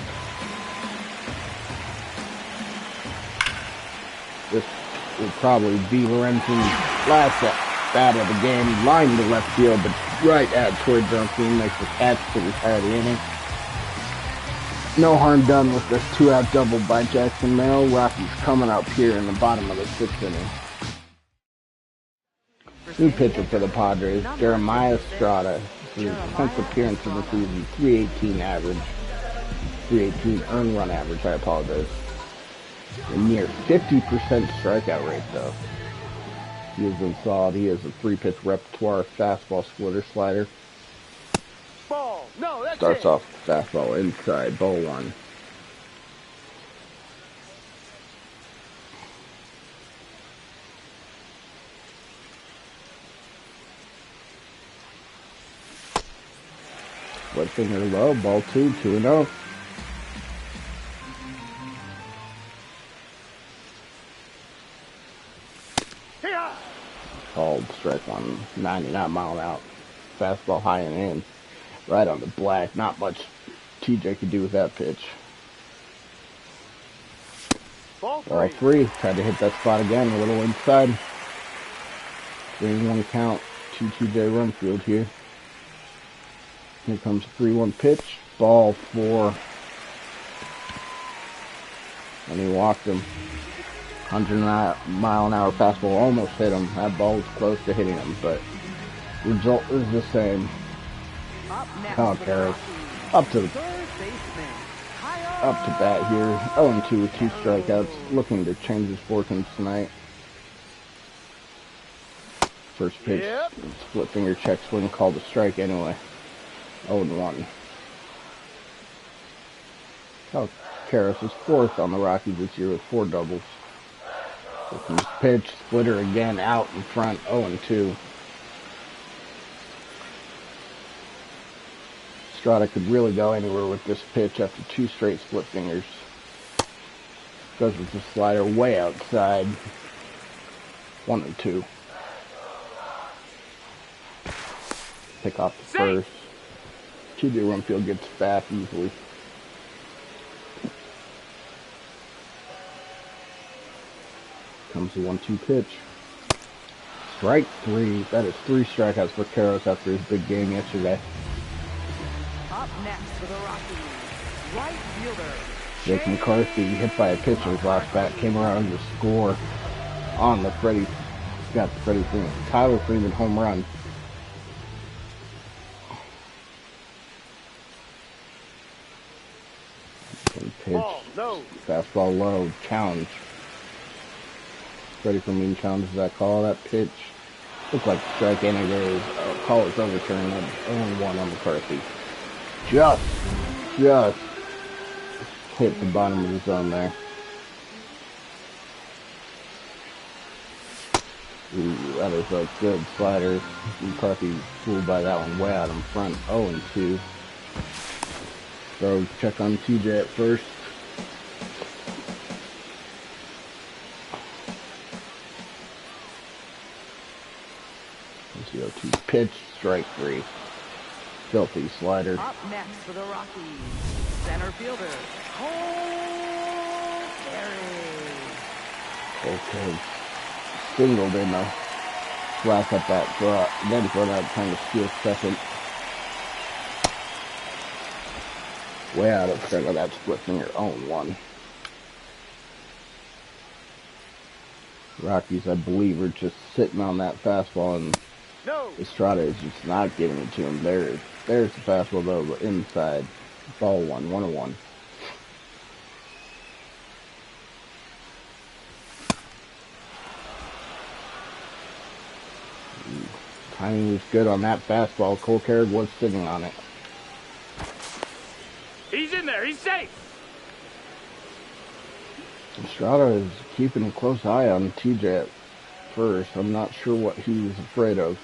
This will probably be Lorenzen's last bat of the game. Line to left field, but right at Troy Johnson makes the catch to retire the inning. No harm done with this 2-out double by Jackson Merrill. Rockies coming up here in the bottom of the 6th inning. New pitcher for the Padres, Jeremiah Estrada. His 10th appearance of the season, 318 average. 318 earned run average, I apologize. A near 50% strikeout rate, though. He has been solid. He has a 3-pitch repertoire, fastball, splitter, slider. Ball. No, that's Starts it. off fastball inside, ball one. Split finger low, ball 2, 2-0. Here. Called strike one, 99 mile an hour. Fastball high and in. Right on the black. Not much TJ could do with that pitch. Ball Ball 3. Tried to hit that spot again. A little inside. 3-1 count. 2-2 Rumfield here. Here comes a 3-1 pitch. Ball 4. And he walked him. 100 mile an hour fastball almost hit him. That ball was close to hitting him, but result is the same. Up next Kyle for the Karras Rockies, up to third baseman, up to bat here. 0-2 with 2 strikeouts. Looking to change his fortunes tonight. First pitch, Yep. split finger check swing, called a strike anyway. 0-1. Kyle Karras is 4th on the Rockies this year with 4 doubles. Looking to pitch, splitter again, out in front, 0-2. Estrada could really go anywhere with this pitch after 2 straight split fingers. Goes with the slider way outside. 1-2. Pick off the first. TJ Rumfield gets back easily. Comes the 1-2 pitch. Strike 3. That is 3 strikeouts for Karras after his big game yesterday. Up next for the Rockies, right fielder, Jake McCarthy, hit by a pitcher his last bat, came around to score on the Freddie Freeman, Tyler Freeman home run. Pitch, Ball. No. fastball low, challenge. Freddie Freeman challenges that call. That pitch looked like a strike anyway. Call is overturned. 0-1 on McCarthy. Just hit the bottom of the zone there. Ooh, that is a good slider. McCarthy fooled by that one way out in front. 0-2. So check on TJ at first. Let's 0-2 pitch, strike 3. Filthy slider. up next for the Rockies, center fielder, Cole Carey. Okay. Singled in the last at that draw. Then for that trying to steal second. Way out of front of that split finger. 0-1. Rockies, I believe, are just sitting on that fastball, and No. Estrada is just not giving it to him. There's the fastball though, inside. Ball 1, 1-1. Timing was good on that fastball. Cole Carrick was sitting on it. He's in there. He's safe. Estrada is keeping a close eye on TJ at first. I'm not sure what he was afraid of.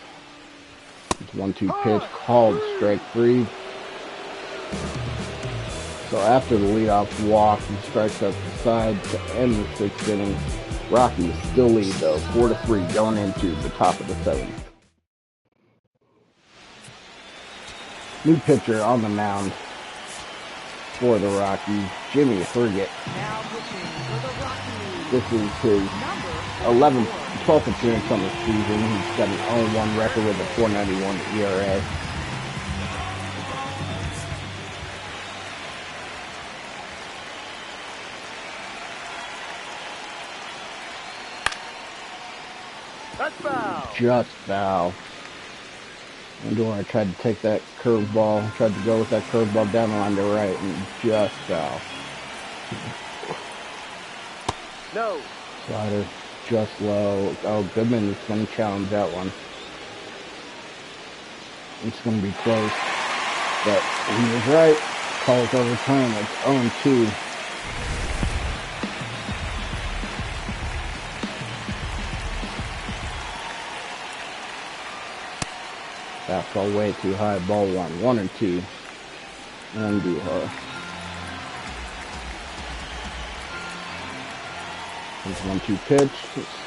It's 1-2 pitch, called strike 3. So after the leadoff walk, he strikes up the side to end the 6th inning. Rockies still lead though, 4-3 going into the top of the 7th. New pitcher on the mound for the Rockies, Jimmy Herget. Now pitching for the Rockies. This is his 12th appearance on the season. He's got an 0-1 record with a 4.91 ERA. That's foul. Just foul. Andor tried to take that curveball, tried to go with that curveball down the line to right, and just foul. No. Slider just low. Oh, Goodman is going to challenge that one. It's going to be close. But he was right. Calls overtime. It's 0-2. Fastball way too high. Ball 1-2. Andujar. His 1-2 pitch.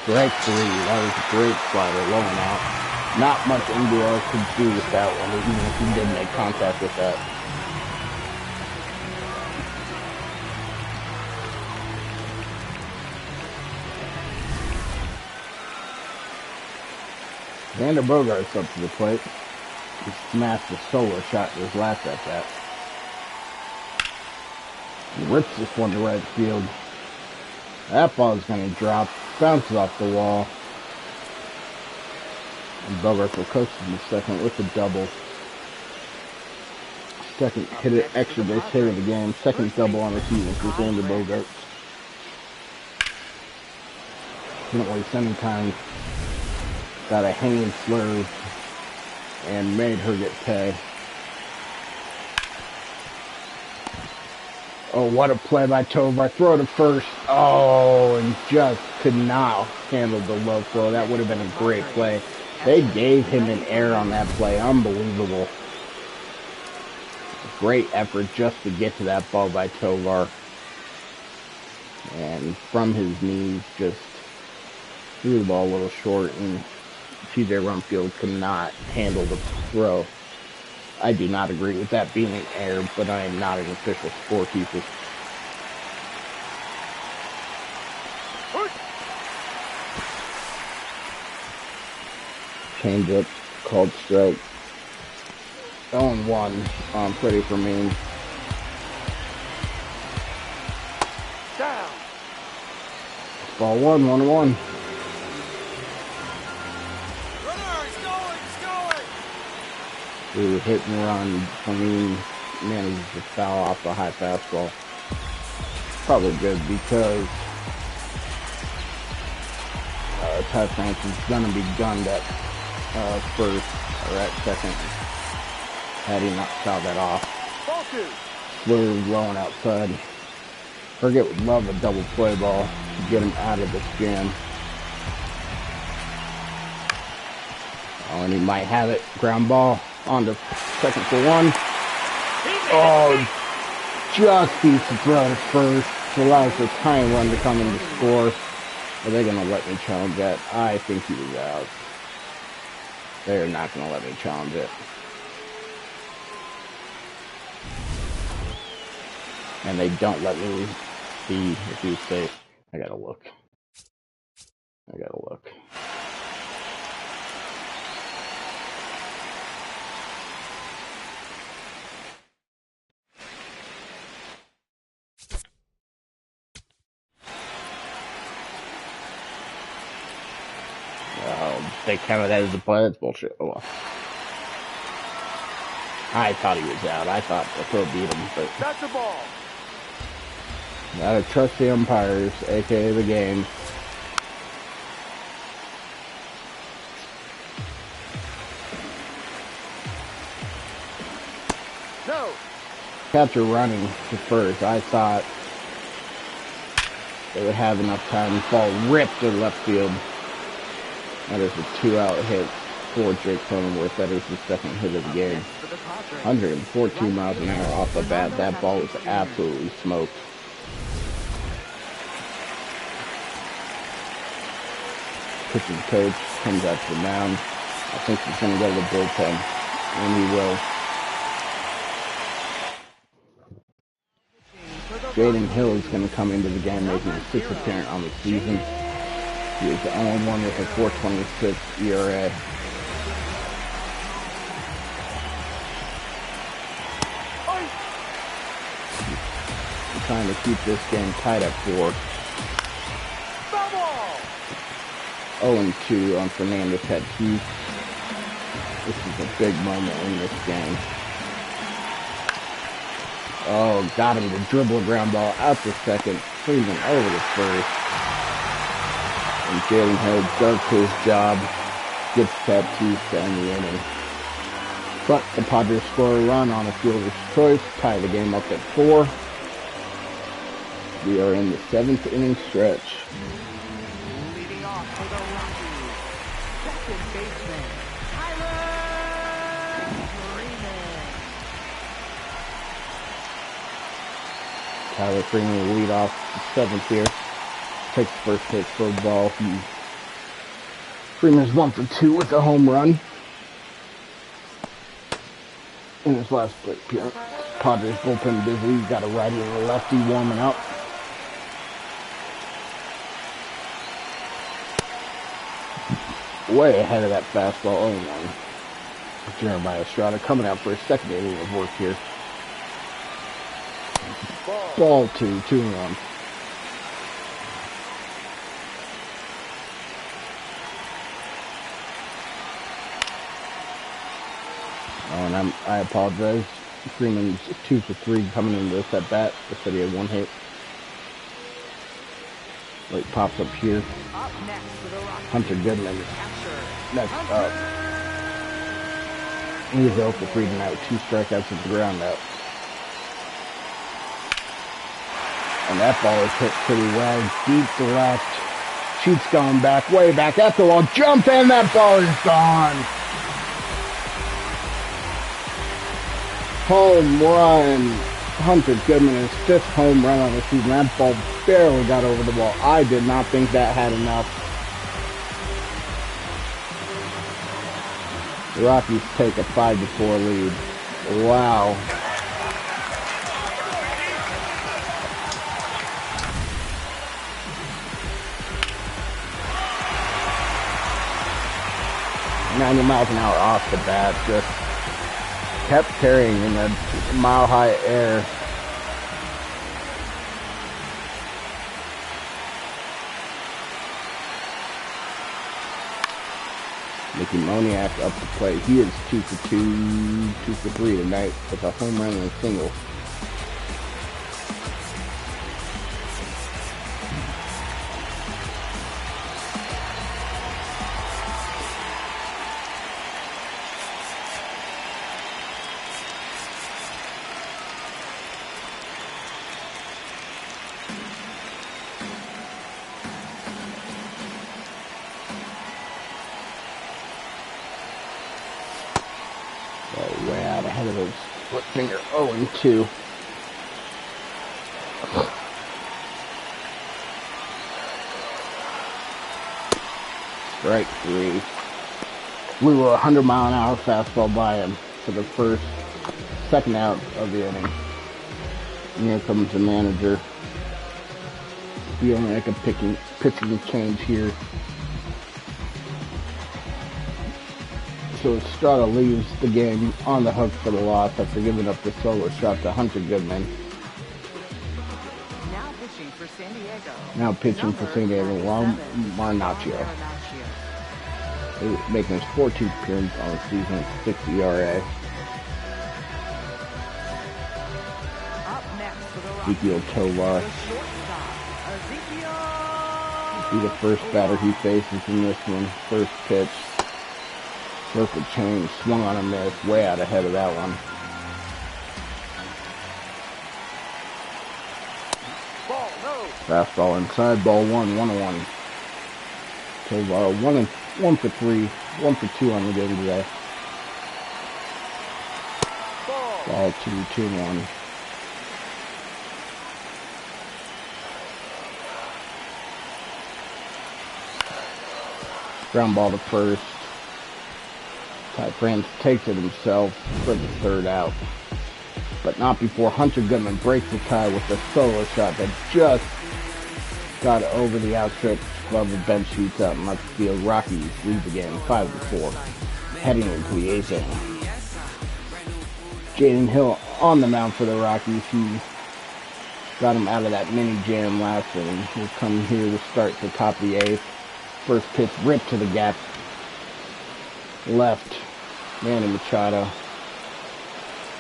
Strike 3. That was a great slider. Low and out. Not much Andujar could do with that one, even if he did make contact with that. Xander Bogaerts up to the plate. He smashed a solo shot in his last at bat. He rips this one to right field. That ball is going to drop. Bounces off the wall. And Bogaerts will coast in the second with a double. Second extra base hit of the game. Second double on the season for Xander Bogaerts. Didn't waste any time. Got a hanging slurve and made her get pay. Oh, what a play by Tovar. Throw to first. Oh, and just could not handle the low throw. That would have been a great play. They gave him an error on that play. Unbelievable. Great effort just to get to that ball by Tovar. And from his knees, just threw the ball a little short, and TJ Rumfield could not handle the throw. I do not agree with that being an error, but I am not an official scorekeeper. Change up, called strike. 0-1 on Freddie for me. Down. Ball 1-1. We were hit and run. Fleming managed to foul off a high fastball. Probably good because Ty France is going to be gunned at first or at second. Had he not fouled that off. Slurve blowing outside. Herget would love a double play ball to get him out of this jam. Oh, and he might have it. Ground ball. On to second for 1. Oh, just beats the throw to first. Allows the tying run to come in to score. Are they going to let me challenge that? I think he was out. They're not going to let me challenge it. And they don't let me see if he's safe. I gotta look. They counted that as a play. That's bullshit. Oh well. I thought he was out. I thought the throw beat him, but that's the ball. Gotta trust the umpires, aka the game. No. Catcher running to first. I thought they would have enough time. Ball ripped to left field. That is a 2-out hit for Jake Cronenworth. That is the second hit of the game. 114 miles an hour off the bat. That ball was absolutely smoked. pitching coach comes out to the mound. I think he's going to go to the bullpen, and he will. Jaden Hill is going to come into the game, making his 6th appearance on the season. He is the only one with a 4.26 ERA. I'm trying to keep this game tied at 4. 0-2 on Fernando Tatis. This is a big moment in this game. Oh, got him to dribble a ground ball out to second. Freeman over to first. And Jalen Hill does his job. Gets Tatis to end the inning. But the Padres score a run on a fielder's choice. Tie the game up at 4. We are in the 7th inning stretch. Leading off for the Rockies, second baseman, Tyler Freeman will lead off the 7th here. Takes the first pitch for a ball. Freeman's 1 for 2 with a home run in his last plate appearance. Padres bullpen busy. He's got a righty and a lefty warming up. Way ahead of that fastball. 0-1. Jeremiah Estrada coming out for his 2nd inning of work here. Ball 2, 2-1. Oh, and I apologize. Freeman's 2 for 3 coming into this at bat. I said he had 1 hit. Like pops up here. Up next for the Rockies, Hunter Goodman. Next up. He's 0 for 3 tonight with 2 strikeouts at the ground out. And that ball is hit pretty well. Deep to left. Sheets going back, way back at the wall. Jump in, that ball is gone. Home run. Hunter Goodman, his 5th home run on the season. That ball barely got over the wall. I did not think that had enough. The Rockies take a 5-4 lead. Wow. .90 miles an hour off the bat, just kept carrying in the mile-high air. Mickey Moniak up to play. He is 2 for 2, 2 for 3 tonight with a home run and a single. Way out ahead of his split finger. 0-2. Strike 3. Blew a 100-mile-an-hour fastball by him for the second out of the inning. And here comes the manager. Feeling like a pitching change here. So Estrada leaves the game on the hook for the loss after giving up the solo shot to Hunter Goodman. now pitching for San Diego. Marnacchio. Making his 14th appearance on the season with 6 ERA. Up next for the Ezekiel Rockies, Tovar. the shortstop, Ezekiel. Be the first batter he faces in this one. First pitch. Circle change, swung on a miss, way out ahead of that one. Ball, no. Fastball inside, ball 1, 1-1. Tovar 1 for 3, 1 for 2 on the game today. Ball 2, 2-1. Ground ball to first. Ty France takes it himself for the third out. But not before Hunter Goodman breaks the tie with a solo shot that just got over the outstretched glove. The bench shoots out in left field. Rockies lead again 5-4, heading into the 8th inning. Jaden Hill on the mound for the Rockies. He got him out of that mini jam last inning. He'll come here to start the top of the 8th. First pitch ripped to the gap left. Manny Machado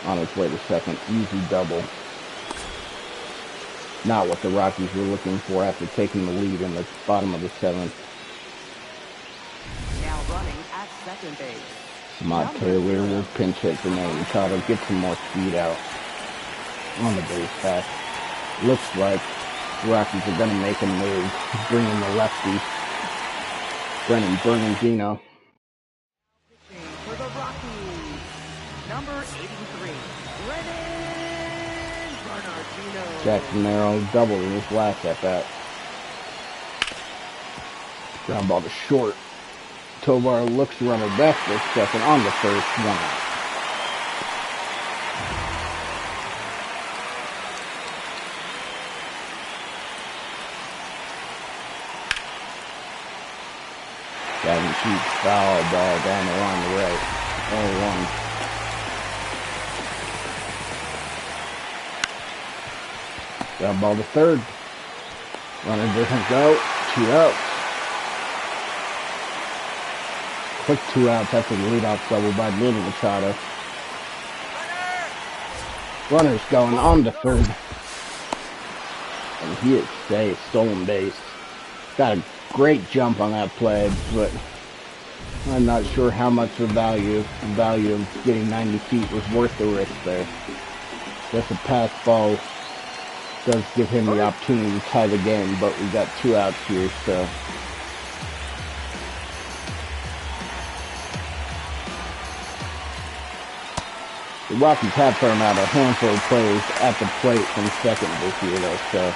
on his way to second. Easy double. Not what the Rockies were looking for after taking the lead in the bottom of the 7th. Now running at second base. Samad Taylor will pinch hit for Manny Machado. Get some more speed out on the base path. Looks like the Rockies are going to make a move. Bring in the lefty, Brennan Bernardino. For the Rockies, number 83, Brennan Bernardino. Jackson Merrill doubled in his last at bat. Ground ball to short. Tovar looks to runner back for second on the first, 1 out. Gavin shoots foul ball down the line to right. 0-1. Ground ball to third. Runner doesn't go. 2 outs. Quick 2 outs after the leadoff double by Manny Machado. Runner's going on to third. And he is safe. Stolen base. Got a great jump on that play, but I'm not sure how much the value of getting 90 feet was worth the risk there. Guess a pass ball does give him the opportunity to tie the game, but we got 2 outs here, so the Rockies have thrown out a handful of plays at the plate from second this year, though, so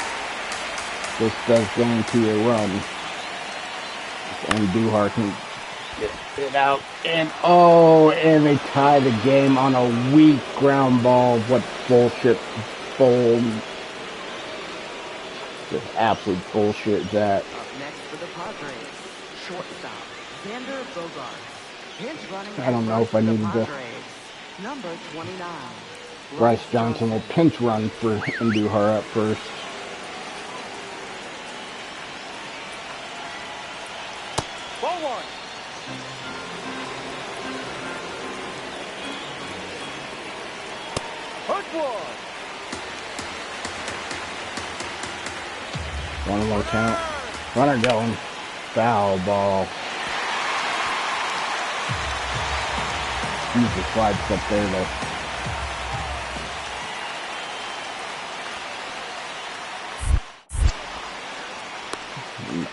this does guarantee a run. And Duhar can get it out. And they tie the game on a weak ground ball. What bullshit. Just absolute bullshit is that. Up next for the Padres, shortstop, Xander Bogaerts. Pinch running I don't know if I needed to. Number 29. Bryce Johnson will pinch run for Andujar up first. Ball 1. Hook 1. 1 more count. Runner going. Foul ball. Use the slide step there though.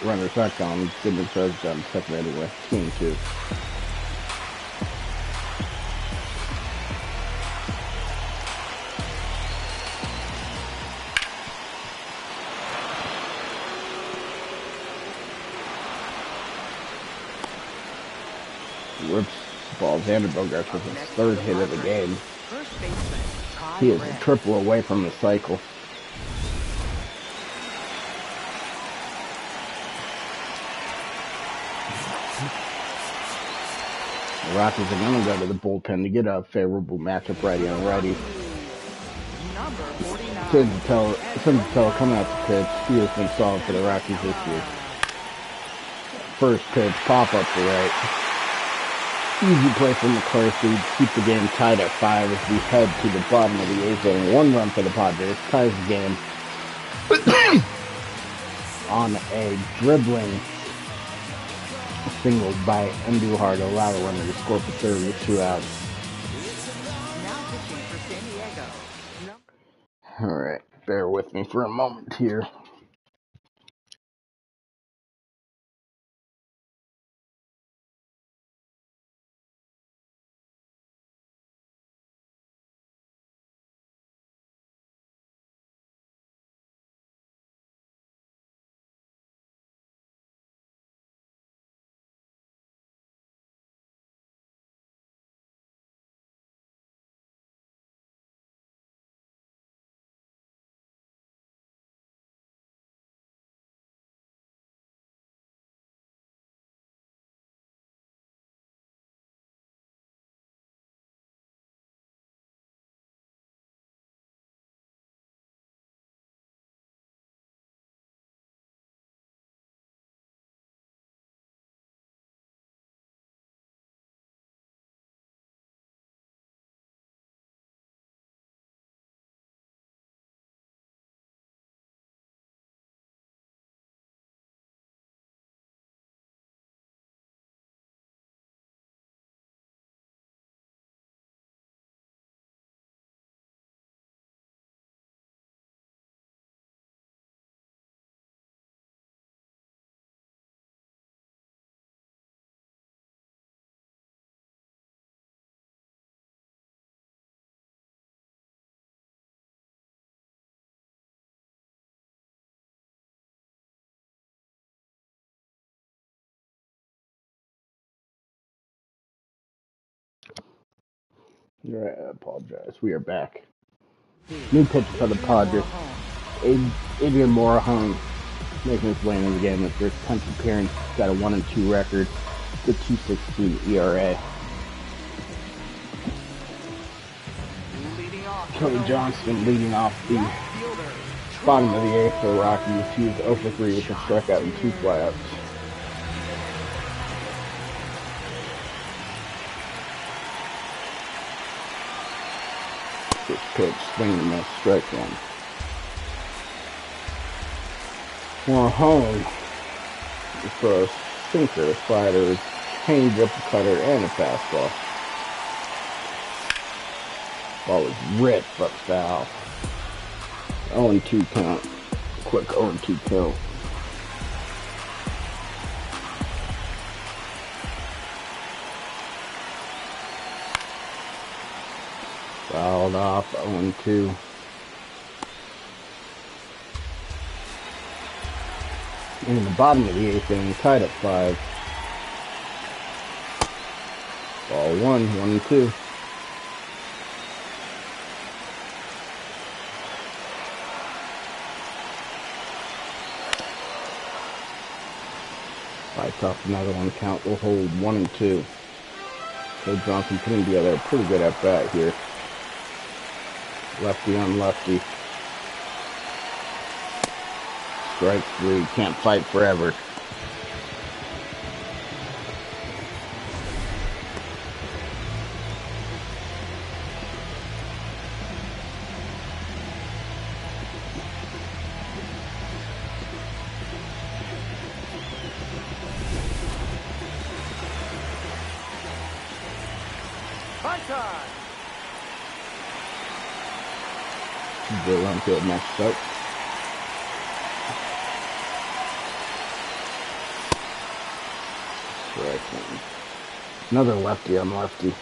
Runner's not gone. Goodman throws down second anyway. 2-2. Rips ball. Xander Bogaerts with his 3rd hit of the game. He is a triple away from the cycle. The Rockies are going to go to the bullpen to get a favorable matchup righty on righty. Senzatella coming out the pitch. He has been solid for the Rockies this year. First pitch, pop up to right. Easy play from McCarthy. Keep the game tied at 5 as we head to the bottom of the 8th inning. 1 run for the Padres. Ties the game on a dribbling single by Andujar to allow the runner to score for third with 2 outs. Alright, bear with me for a moment here. I apologize. We are back. New pitch for the Padres. Adrian Morejon making his way into the game. His first 10th appearance, got a 1-2 record, with 2.16 ERA. Kelly Johnston leading off the bottom of the 8th for the Rockies. He was 0 for 3 with a strikeout and 2 flyouts. First pitch, swing and miss, strike one. Morejon for a sinker, slider, changeup, cutter, and a fastball. Ball was ripped but foul. 0-2 count. Quick 0-2 count. Fouled off, 0-2. In the bottom of the 8th inning, tied at 5. Ball 1-2. Bites off another one, count will hold 1-2. So Johnson putting together a pretty good at bat here. Lefty on lefty. Strike 3, can't fight forever. The run field next up. Strike one. Another lefty on lefty.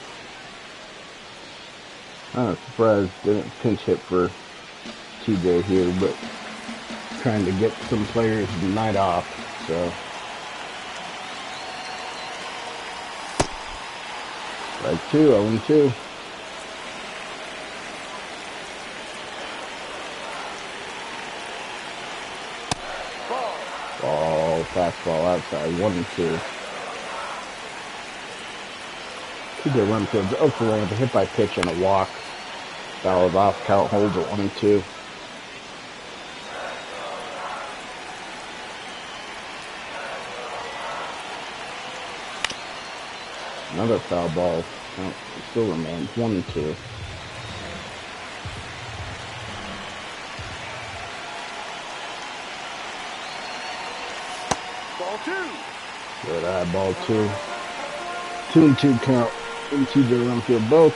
I'm surprised didn't pinch hit for TJ here, but trying to get some players the night off, so. Strike 2, 0-2. Ball, fastball outside, 1-2. TJ Rumfield's 0 for 1 with a hit by pitch and a walk. Fouled off, count holds at 1-2. Another foul ball. Count still remains 1-2. Ball 2. Good eye, ball 2. 2-2 count. And TJ Rumfield both.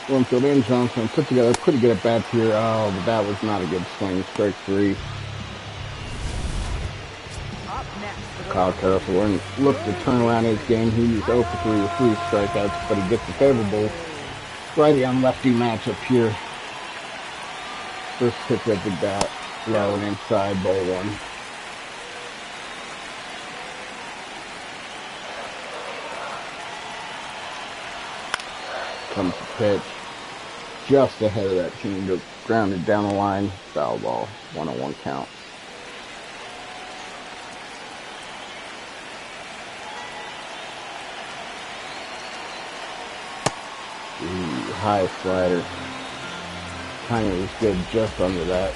Rumfield and Johnson put together pretty good at bats here. Oh, but that was not a good swing. Strike 3. Kyle Carlson looked to turn around his game. He was 0 for 3 with 3 strikeouts, but he gets a favorable righty on lefty matchup here. First pitch at the bat, low and inside, ball 1. Comes the pitch, just ahead of that changeup, grounded down the line, foul ball, 1-1 count. Ooh, high slider. Timing was good just under that.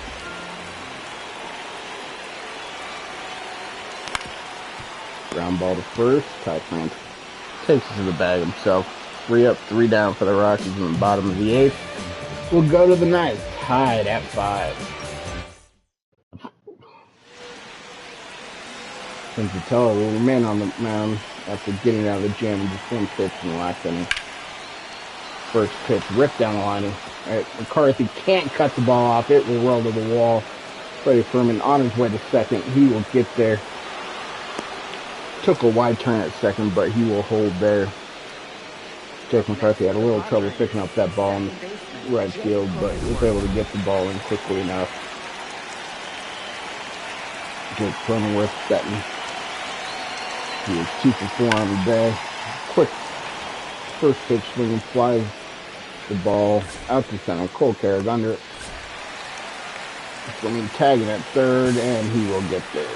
Ground ball to first. Ty France takes it to the bag himself. 3 up, 3 down for the Rockies in the bottom of the 8th. We'll go to the 9th, tied at 5. Sensatella will remain on the mound after getting out of the gym and just 1 pitch in the last inning. First pitch ripped down the line. McCarthy can't cut the ball off. It will roll to the wall. Freddie Freeman on his way to second. He will get there. Took a wide turn at second, but he will hold there. Jake McCarthy had a little trouble picking up that ball in right field, but was able to get the ball in quickly enough. Jake Cronenworth betting. He was 2 for 4 on the day. Quick first pitch swing flies the ball out to center. Cole Carrick under it. It's going to be tagging at third, and he will get there.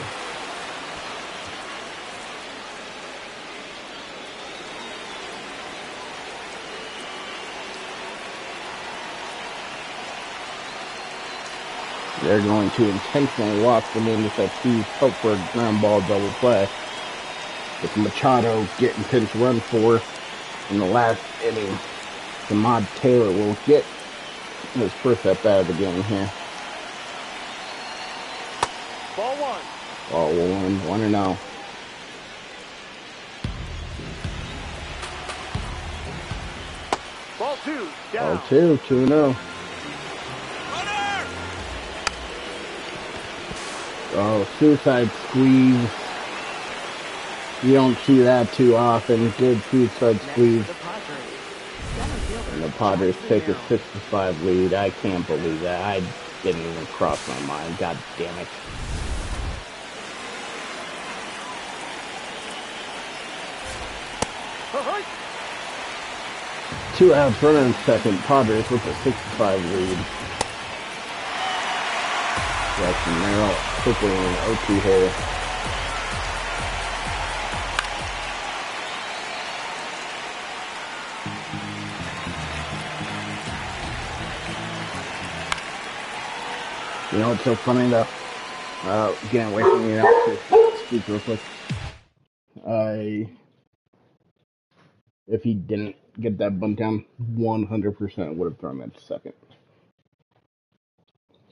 They're going to intentionally walk them in with that huge hope for a ground ball double play. With Machado getting pinch run for in the last inning, Ahmad Taylor will get his first at bat of the game here. Ball one. Ball one, 1-0. Ball two. Down. Ball two, 2-0. Oh, suicide squeeze. You don't see that too often. Good suicide squeeze. And the Padres take a 6-5 lead. I can't believe that. I didn't even cross my mind. God damn it. Two outs, runner in second. Padres with a 6-5 lead. Jackson Merrill quickly in an 0-2 hole. You know what's so funny though? Getting away from you now, speak real quick. If he didn't get that bunt down, 100% would have thrown that to second.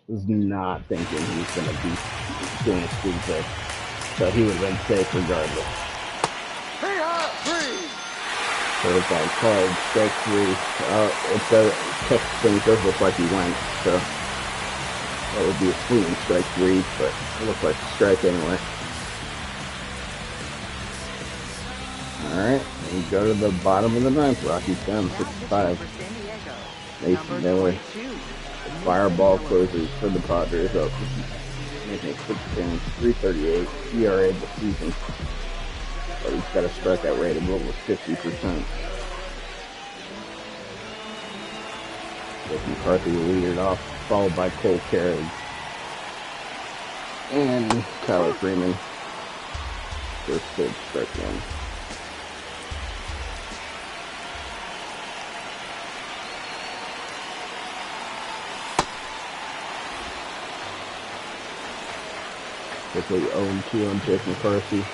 Was not thinking he was going to be doing a squeeze there. So he would have been safe regardless. Third ball called, strike three. Things does look like he went, so that would be a swinging strike three, but it looked like a strike anyway. Alright, we go to the bottom of the ninth. Rockies down 6-5. Mason Miller. Fireball closes for the Padres up. Making 6 innings, 3.38 ERA this season. But he's got a strikeout rate of over 50%. Jake McCarthy will lead it off, followed by Cole Carrick and Tyler Freeman. First pitch, strike one. Quickly 0-2 on Jake McCarthy.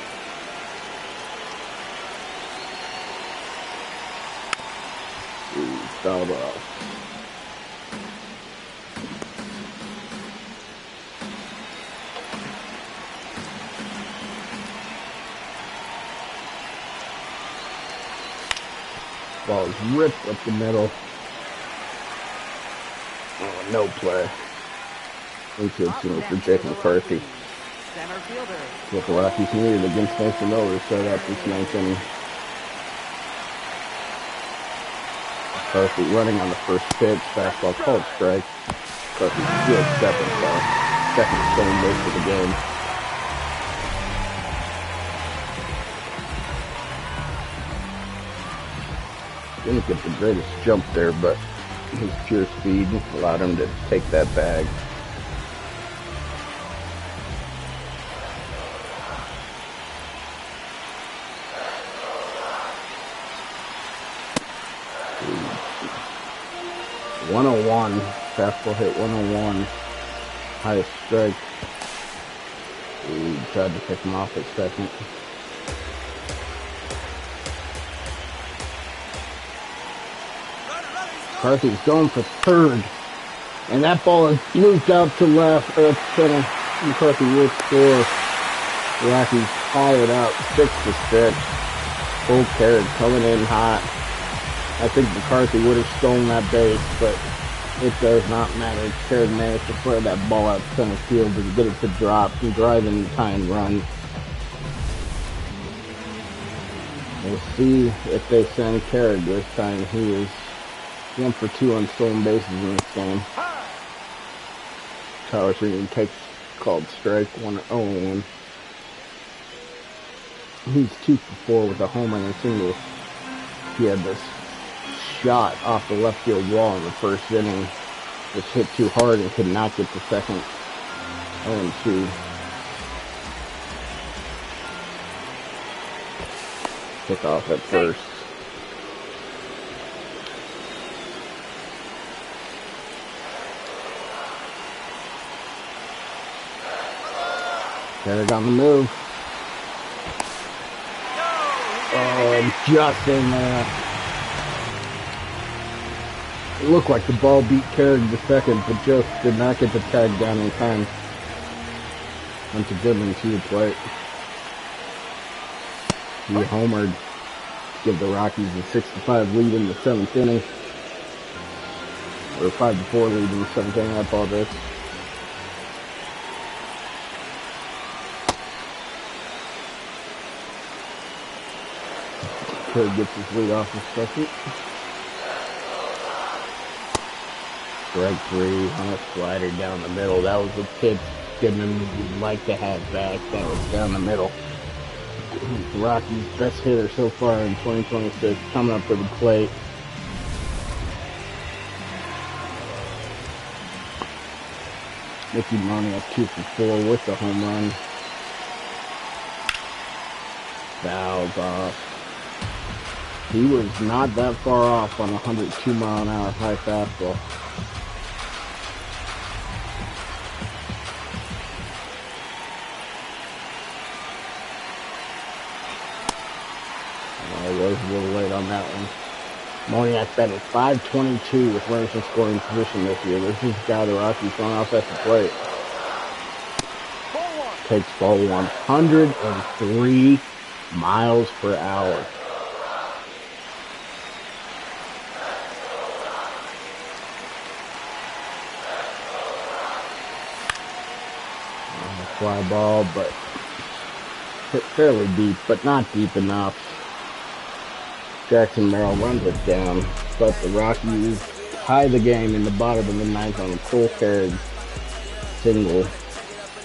Ooh, fouled off. Ball is ripped up the middle. Oh, no play. Infield single for Jake McCarthy. Center fielder. What the Rockies needed against Mason Miller to start out this ninth inning. McCarthy running on the first pitch, fastball called strike. McCarthy steals second stolen base of the game. Didn't get the greatest jump there, but his pure speed allowed him to take that bag. Ooh. 101, fastball hit 101, highest strike. Ooh, tried to pick him off at second. McCarthy's going for third, and that ball is looped out to left, or center. McCarthy will score. The Rockies tie it up, 6-6. Cole Carrick coming in hot. I think McCarthy would have stolen that base, but it does not matter. Carrick managed to throw that ball out center field and get it to drop and drive in the tying run. We'll see if they send Carrick this time. He is 1 for 2 on stolen bases in this game. Tyler Freeman takes called strike 1-0-1. He's 2 for 4 with a home and a single. He had this shot off the left field wall in the first inning. Just hit too hard and could not get to second. 0-2. Pick off at first. Derek on the move. Oh, just in there. It looked like the ball beat Carrick to second, but just did not get the tag down in time. Went to Goodman to the plate. He homered to give the Rockies a 6-5 lead in the 7th inning. Or 5-4 lead in the 7th inning, I apologize. Carrick gets his lead off the second. Strike 3 on a slider down the middle. That was a pitch Goodman would like to have back. That was down the middle. The Rockies' best hitter so far in 2026 coming up to the plate. Mickey Moniak 2 for 4 with the home run. Fouls off. He was not that far off on a 102-mile-an-hour high fastball. I was a little late on that one. Moniak batted .522 with runners in scoring position this year. This is the guy the Rockies run off at the plate. Takes ball 103 miles per hour. Fly ball, but hit fairly deep, but not deep enough. Jackson Merrill runs it down, but the Rockies tie the game in the bottom of the 9th on a Cole Carrick single,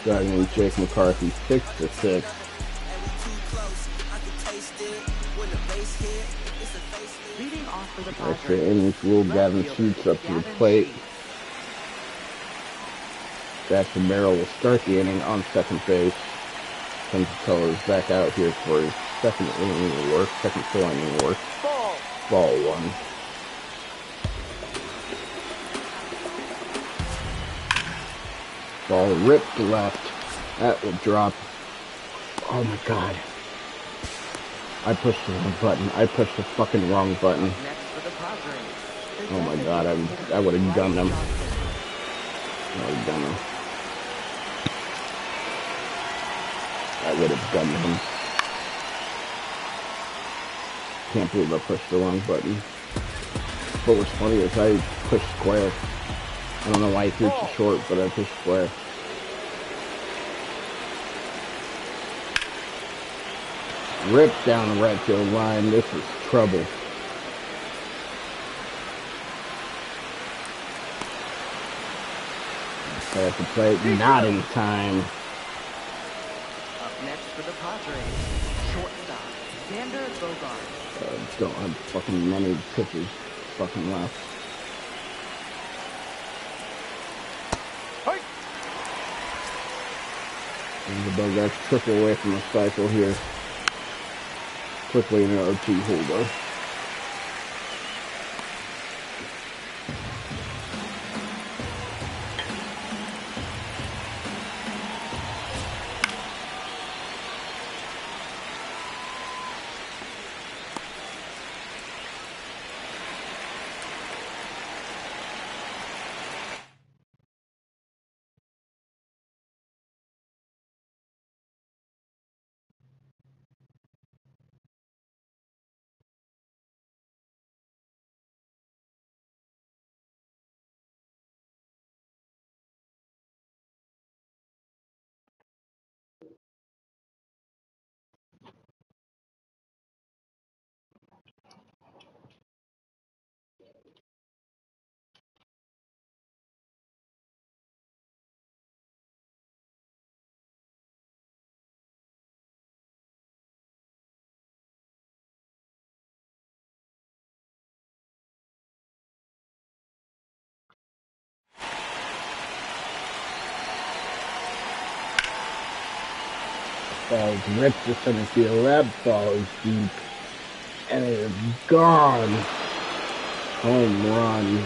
driving Jake McCarthy 6-6. Extra innings rule. Gavin shoots up to the plate. Jackson Merrill will start the inning on second base. Sensatello is back out here for his second inning work, second full inning work. Ball 1. Ball ripped to left. That will drop. Oh my god. I pushed the wrong button. I pushed the fucking wrong button. Oh my god, I would have gunned him. I would have gunned him. I would have gunned him. Can't believe I pushed the wrong button. What was funny is I pushed square. I don't know why he threw it too short, but I pushed square. Ripped down the right field line. This is trouble. At the plate, not in time. Up next for the Padres, shortstop, Xander Bogaerts. Don't have fucking many pitches fucking left. And the Bogaerts triple away from the cycle here. Quickly in an OT holder. Ball's ripped to center field. That ball is deep. And it is gone. Home run.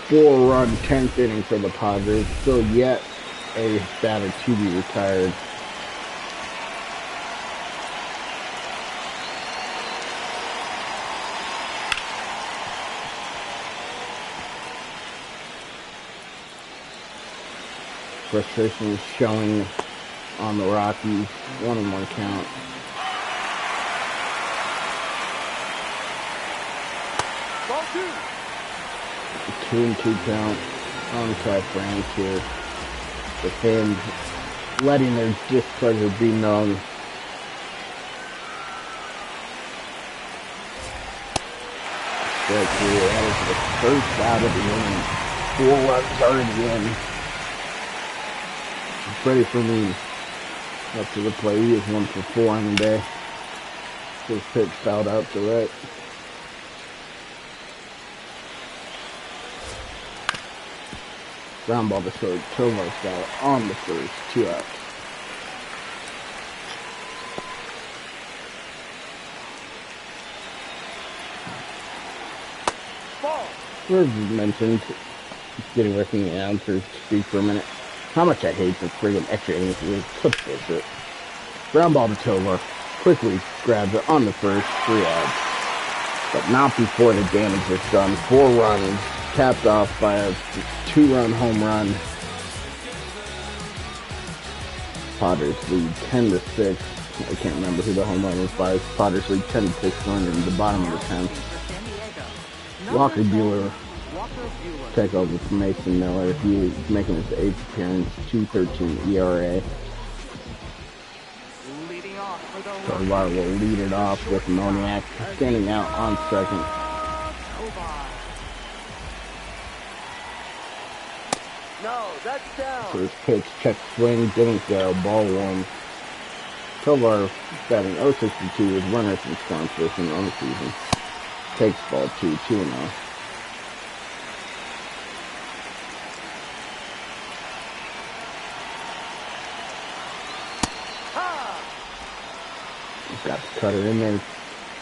4-run 10th inning for the Padres. Still yet a batter to be retired. Frustration is showing on the Rockies. 1-1 count. Ball 2. 2-2 count. On track Rams here. The fans letting their displeasure be known. That is the first out of the inning. 4 runs already in. Ready for me. Up to the plate. He is 1 for 4 on the day. His pitch fouled out to right. Ground ball to short. Tovar's got it on the first. 2 outs. Ball. As mentioned, getting away from the announcers to speak for a minute. How much I hate the friggin' extra innings. It's such bullshit. Ground ball to Tovar. Quickly grabs it on the first. 3 outs. But not before the damage is done. 4 runs. Capped off by a 2-run home run. Padres lead 10-6. I can't remember who the home run was by. Padres lead 10-6 going into the bottom of the 10th. Walker Buehler take over from Mason Miller. He is making his 8th appearance. 2.13 ERA. Tovar will lead it off with Moniak standing out on second. No, that's down. First pitch, check swing, didn't go, ball 1. Tovar batting .062 with runners in scoring position on the season. Takes ball 2, 2-0. Got the cutter in there.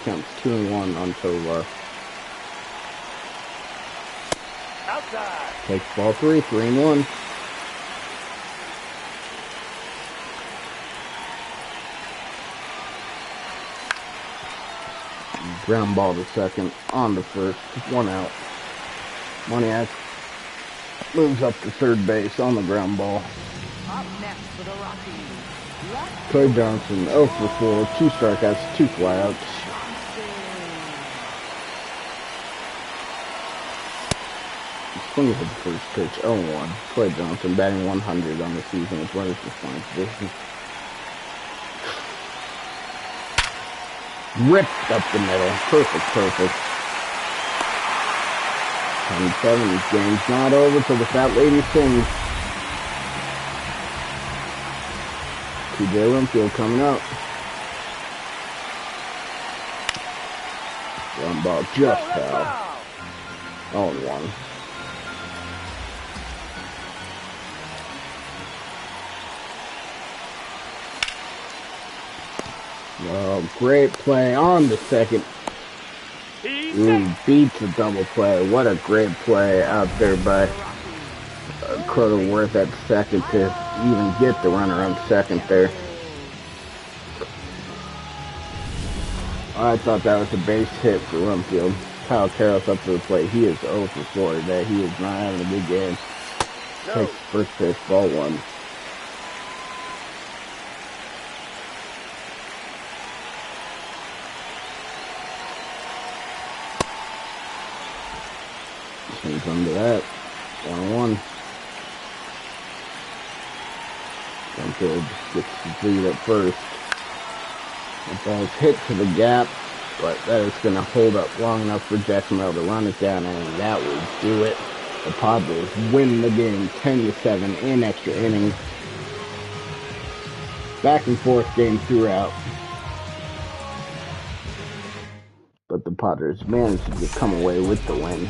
Counts 2-1 on Tovar. Outside. Takes ball 3, 3-1. Ground ball to second, on to first, 1 out. Moniak moves up to third base on the ground ball. Up next for the Rockies. Clay Johnson, 0 for 4, 2 strikeouts, 2 flyouts. Swing for the first pitch, 0-1. Clay Johnson batting 100 on the season with runners in scoring position. Ripped up the middle. Perfect. 10-7. Game's not over till the fat lady sings. TJ Winfield coming up. One ball just foul. 0-1. Oh, great play on the second. Ooh, beats a double play. What a great play out there by Cronenworth at second to even get the runner on second there. I thought that was a base hit for Winfield. Kyle Karros up to the plate. He is 0 for 4 today. He is not having a good game. Takes first pitch, ball 1. Swings under that. 1-1. Winfield gets the lead at first. The ball's hit to the gap, but that is going to hold up long enough for Jacksonville to run it down, and that will do it. The Padres win the game 10-7 in extra innings. Back and forth game throughout. But the Padres managed to come away with the win.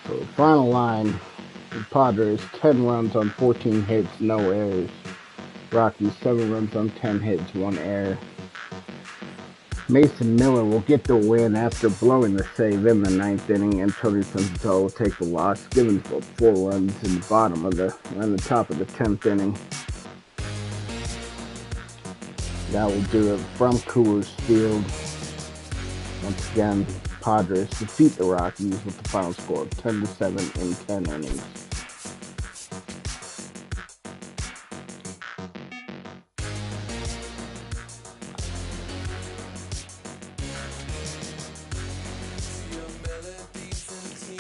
So Final line. The Padres, 10 runs on 14 hits, no errors. Rockies, 7 runs on 10 hits, 1 error. Mason Miller will get the win after blowing the save in the 9th inning, and Tony Senzatella will take the loss, giving up 4 runs in the top of the 10th inning. That will do it from Coors Field. Once again, Padres defeat the Rockies with the final score of 10-7 in 10 innings.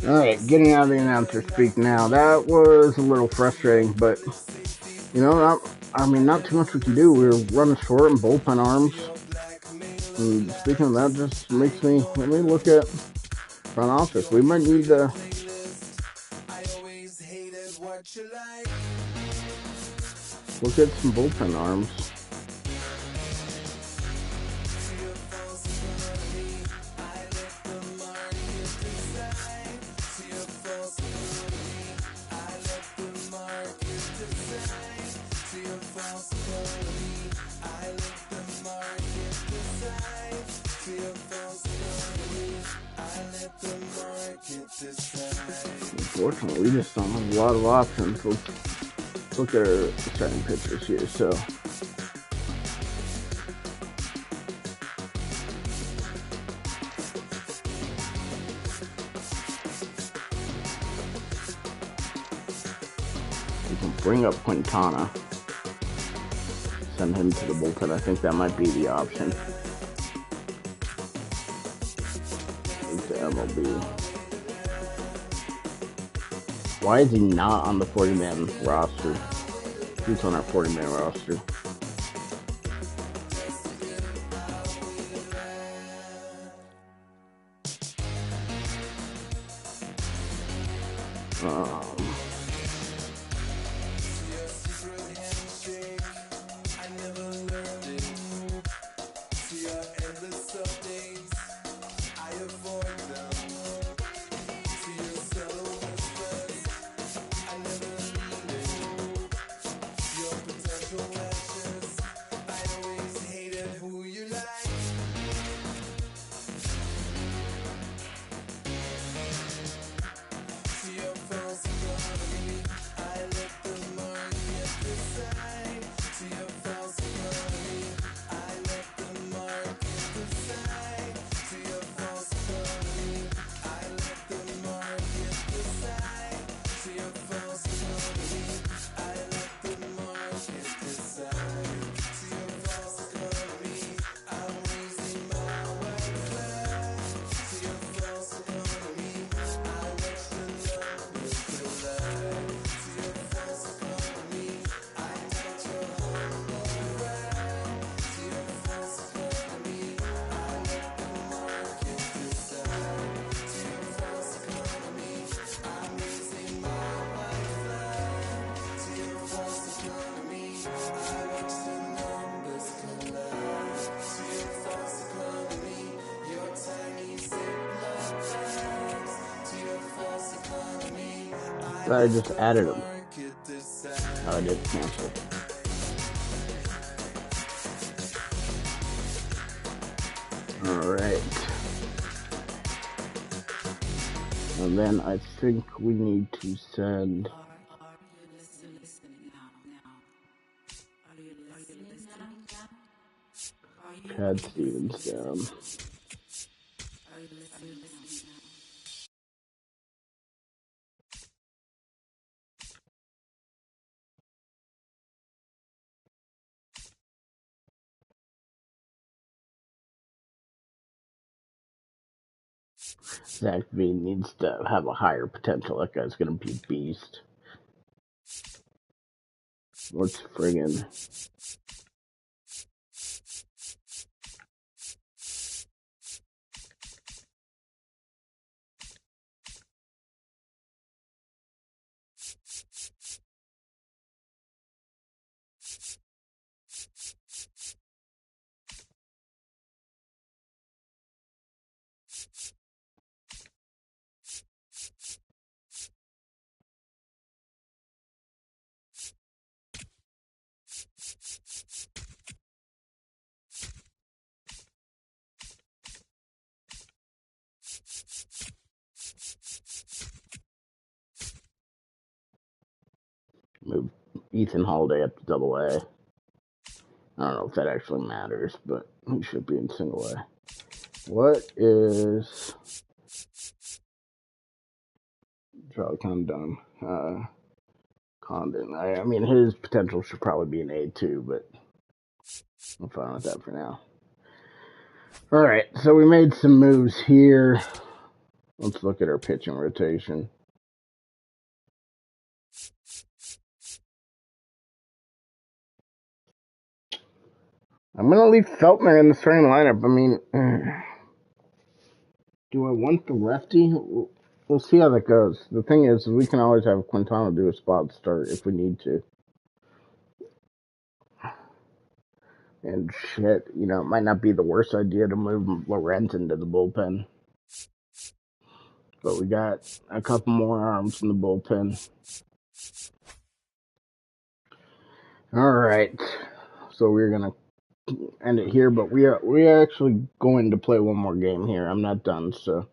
Alright, getting out of the announcer speak now. That was a little frustrating, but, not too much we can do. We were running short in bullpen arms. And speaking of that, just makes me, let me look at front office. We might need to look at some bullpen arms. Unfortunately, we just don't have a lot of options. Let's look at our starting pitchers here. So, we can bring up Quintana, send him to the bullpen. I think that might be the option. Into MLB. Why is he not on the 40-man roster? Who's on our 40-man roster? I just added him. Oh, I did cancel. Alright. And then I think we need to send Chad Stevens down. Zach V needs to have a higher potential. That guy's gonna be a beast. Let's friggin' Move Ethan Holiday up to Double A. I don't know if that actually matters, but he should be in Single A. What is Charlie Condon? Condon. I mean, his potential should probably be an A too, but I'm fine with that for now. All right, so we made some moves here. Let's look at our pitching rotation. I'm going to leave Feltner in the starting lineup. I mean, do I want the lefty? We'll see how that goes. The thing is, we can always have Quintana do a spot start if we need to. And shit, you know, it might not be the worst idea to move Lorenzen to the bullpen. But we got a couple more arms in the bullpen. Alright. So we're going to end it here, but we are actually going to play one more game here. I'm not done, so